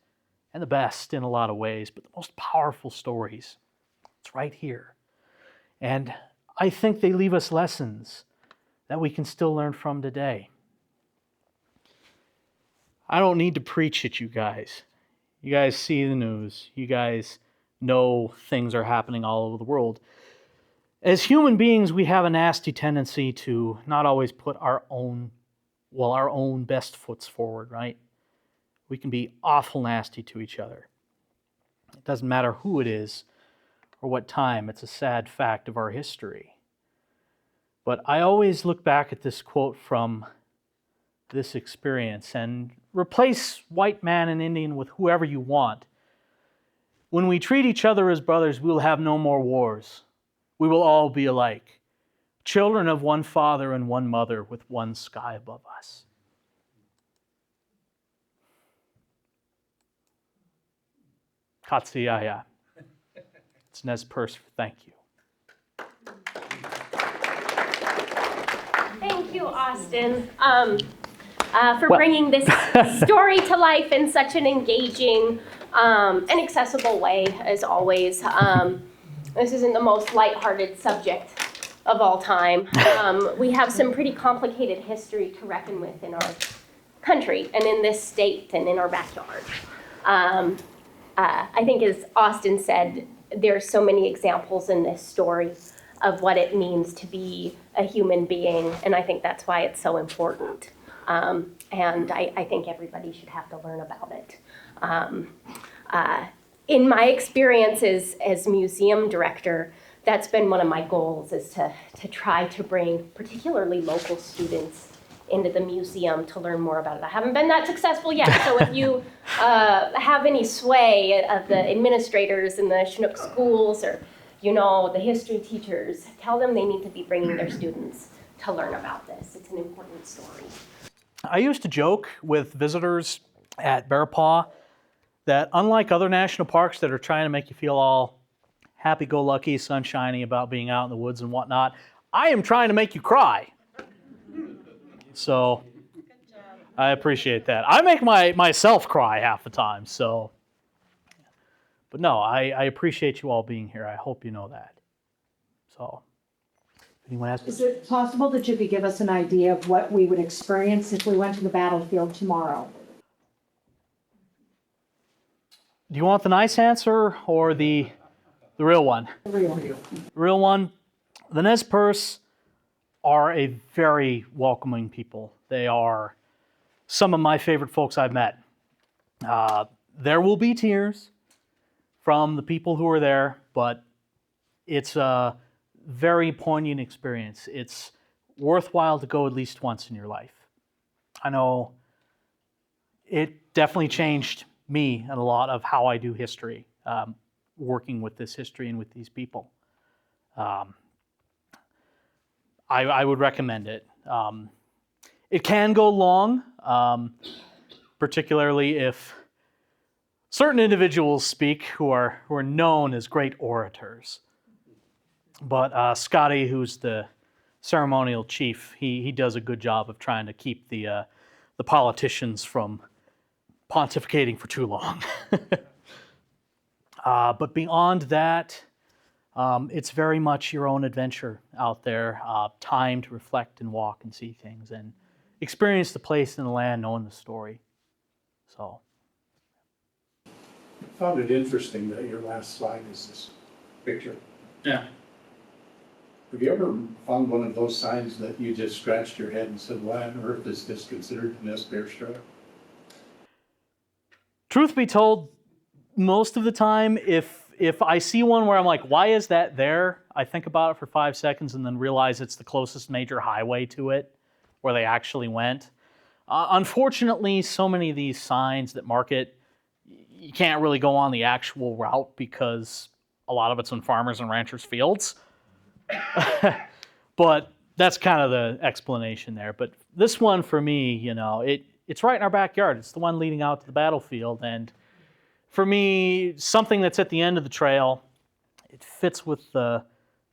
and the best in a lot of ways, but the most powerful stories, it's right here. And I think they leave us lessons that we can still learn from today. I don't need to preach at you guys. You guys see the news. You guys know things are happening all over the world. As human beings, we have a nasty tendency to not always put our own best foots forward, right? we can be awful nasty to each other. It doesn't matter who it is or what time, it's a sad fact of our history. But I always look back at this quote from this experience and replace white man and Indian with whoever you want. When we treat each other as brothers, we will have no more wars. We will all be alike, children of one father and one mother with one sky above us. Katsuyaya. It's Nez Perce. Thank you. Thank you, Austin, for bringing this story to life in such an engaging and accessible way, as always. This isn't the most lighthearted subject of all time. We have some pretty complicated history to reckon with in our country and in this state and in our backyard. I think, as Austin said, there's so many examples in this story of what it means to be a human being, and I think that's why it's so important. And I think everybody should have to learn about it. In my experiences as museum director, that's been one of my goals, is to try to bring particularly local students into the museum to learn more about it. I haven't been that successful yet, so if you have any sway of the administrators in the Chinook schools, or the history teachers, tell them they need to be bringing their students to learn about this. It's an important story. I used to joke with visitors at Bear Paw that unlike other national parks that are trying to make you feel all happy-go-lucky, sunshiny about being out in the woods and whatnot, I am trying to make you cry. So I appreciate that. I make myself cry half the time, so. But no, I appreciate you all being here. I hope you know that. So, anyone has? Is it possible that you could give us an idea of what we would experience if we went to the battlefield tomorrow? Do you want the nice answer or the real one? The real. The real one. The Nez Perce are a very welcoming people. They are some of my favorite folks I've met. There will be tears from the people who are there, but it's a very poignant experience. It's worthwhile to go at least once in your life. I know it definitely changed me and a lot of how I do history, working with this history and with these people. I would recommend it. It can go long, particularly if certain individuals speak who are known as great orators. But Scotty, who's the ceremonial chief, he does a good job of trying to keep the politicians from pontificating for too long. But beyond that, it's very much your own adventure out there, time to reflect and walk and see things and experience the place and the land, knowing the story. So. I found it interesting that your last slide is this picture. Yeah. Have you ever found one of those signs that you just scratched your head and said, why on earth is this considered a Nez Perce Trail? Truth be told, most of the time, if I see one where I'm like, why is that there? I think about it for 5 seconds and then realize it's the closest major highway to it where they actually went. Unfortunately, so many of these signs that mark it, you can't really go on the actual route because a lot of it's in farmers and ranchers' fields. But that's kind of the explanation there. But this one for me, it's right in our backyard. It's the one leading out to the battlefield. And for me, something that's at the end of the trail, it fits with the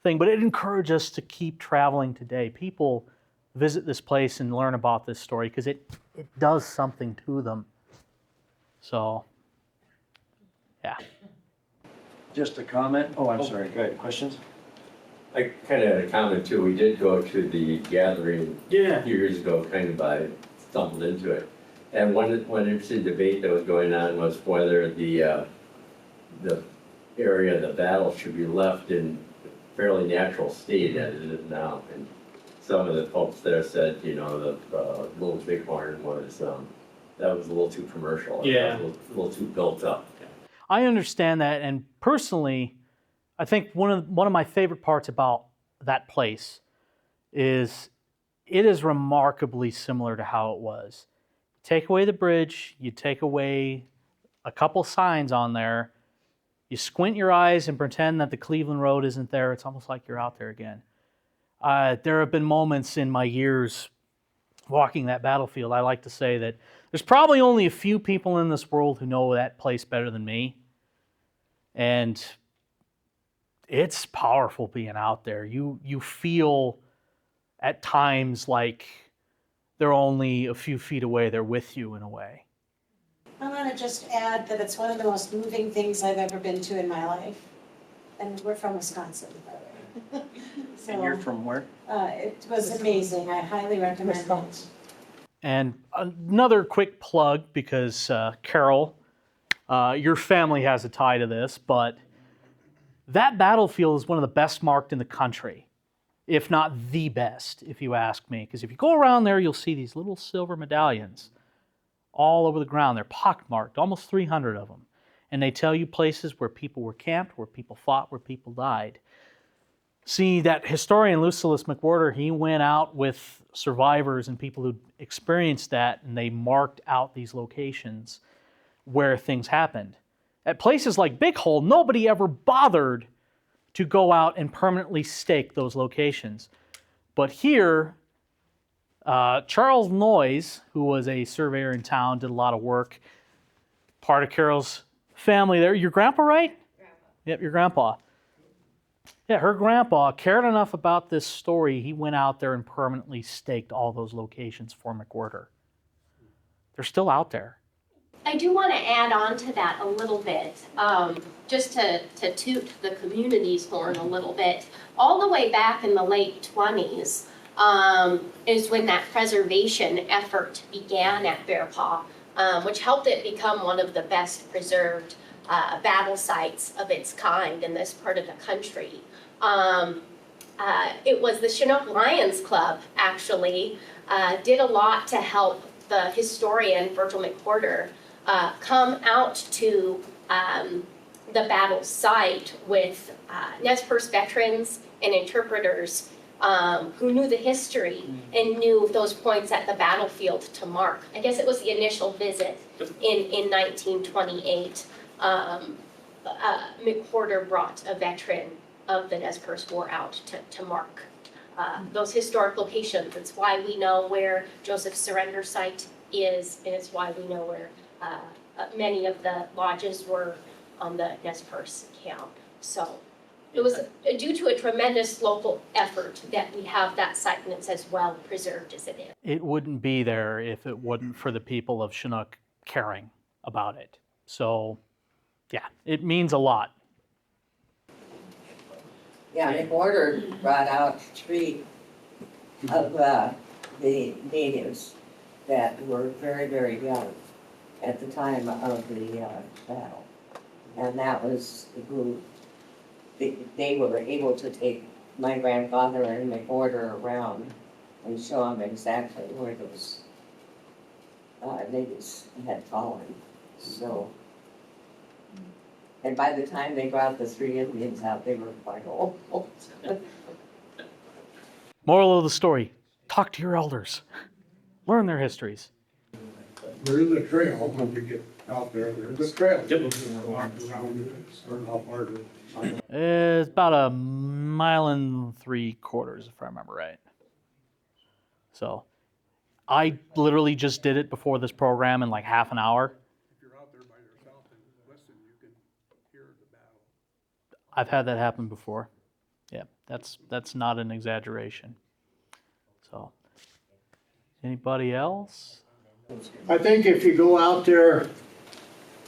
thing, but it encourages us to keep traveling today. People visit this place and learn about this story because it does something to them. So, yeah. Just a comment. Oh, I'm sorry. Go ahead. Questions? I kind of had a comment too. We did go to the gathering a few years ago, kind of stumbled into it. And one interesting debate that was going on was whether the area of the battle should be left in fairly natural state as it is now. And some of the folks there said, the little bighorn was that was a little too commercial. Yeah. It was a little too built up. I understand that, and personally, I think one of my favorite parts about that place is it is remarkably similar to how it was. Take away the bridge, you take away a couple signs on there, you squint your eyes and pretend that the Cleveland Road isn't there. It's almost like you're out there again. There have been moments in my years walking that battlefield, I like to say that there's probably only a few people in this world who know that place better than me. And it's powerful being out there. You feel at times like they're only a few feet away. They're with you in a way. I want to just add that it's one of the most moving things I've ever been to in my life. And we're from Wisconsin, by the way. And you're So, from where? it was amazing. I highly recommend it. And another quick plug, because Carol, your family has a tie to this, but that battlefield is one of the best marked in the country, if not the best, if you ask me. Because if you go around there, you'll see these little silver medallions all over the ground. They're pockmarked, almost 300 of them. And they tell you places where people were camped, where people fought, where people died. See, that historian Lucius McWhorter, he went out with survivors and people who experienced that, and they marked out these locations where things happened. At places like Big Hole, nobody ever bothered to go out and permanently stake those locations. But here, Charles Noyes, who was a surveyor in town, did a lot of work. Part of Carol's family there. Your grandpa, right? Grandpa. Yep, your grandpa. Yeah, her grandpa cared enough about this story, he went out there and permanently staked all those locations for McWhorter. They're still out there. I do want to add on to that a little bit, just to toot the community's horn a little bit. All the way back in the late 20s is when that preservation effort began at Bear Paw, which helped it become one of the best preserved battle sites of its kind in this part of the country. It was the Chinook Lions Club, actually, did a lot to help the historian Virgil McWhorter come out to the battle site with Nez Perce veterans and interpreters who knew the history and knew those points at the battlefield to mark. I guess it was the initial visit in 1928. McWhorter brought a veteran of the Nez Perce War out to mark those historic locations. It's why we know where Joseph's surrender site is, and it's why we know where many of the lodges were on the Nez Perce camp. So it was due to a tremendous local effort that we have that site, and it's as well preserved as it is. It wouldn't be there if it wasn't for the people of Chinook caring about it. So, yeah, it means a lot. Yeah, McWhorter brought out 3 of the natives that were very, very young at the time of the battle. And that was the group, they were able to take my grandfather and McWhorter around and show them exactly where those natives had fallen. So, and by the time they brought the 3 Indians out, they were quite old. Moral of the story, talk to your elders. Learn their histories. There is a trail when you get out there. There's a trail. Walk around it, or how far to- It's about 1.75 miles, if I remember right. So, I literally just did it before this program in like half an hour. If you're out there by yourself and listen, you can hear the battle. I've had that happen before. Yeah, that's not an exaggeration. So, anybody else? I think if you go out there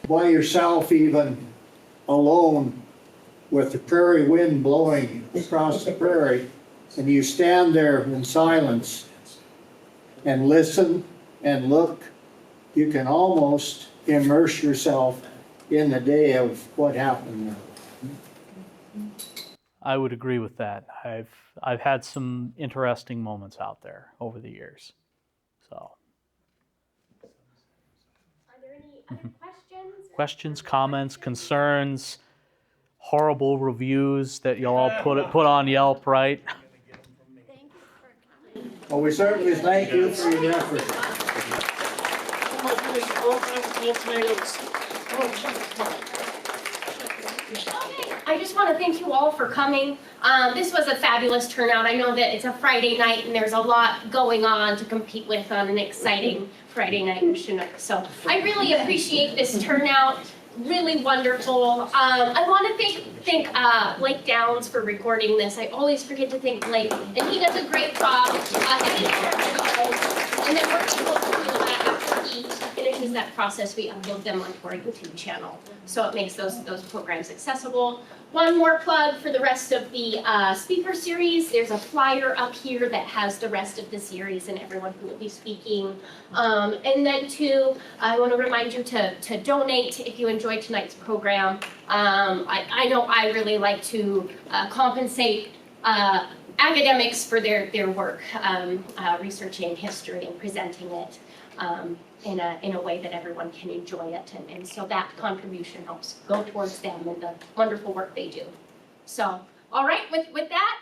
by yourself, even alone, with the prairie wind blowing across the prairie, and you stand there in silence and listen and look, you can almost immerse yourself in the day of what happened there. I would agree with that. I've had some interesting moments out there over the years. So, Other questions? Questions, comments, concerns, horrible reviews that y'all all put on Yelp, right? Thank you for coming. Well, we certainly thank you for your efforts. Okay, I just want to thank you all for coming. This was a fabulous turnout. I know that it's a Friday night and there's a lot going on to compete with on an exciting Friday night in Chinook. So I really appreciate this turnout. Really wonderful. I want to thank Blake Downs for recording this. I always forget to thank Blake, and he does a great job editing our videos. And then we're able to do that after he finishes that process. We upload them onto our YouTube channel, so it makes those programs accessible. One more plug for the rest of the speaker series. There's a flyer up here that has the rest of the series and everyone who will be speaking. And then two, I want to remind you to donate if you enjoyed tonight's program. I know I really like to compensate academics for their work researching history and presenting it in a way that everyone can enjoy it. And so that contribution helps go towards them and the wonderful work they do. So, all right, with that,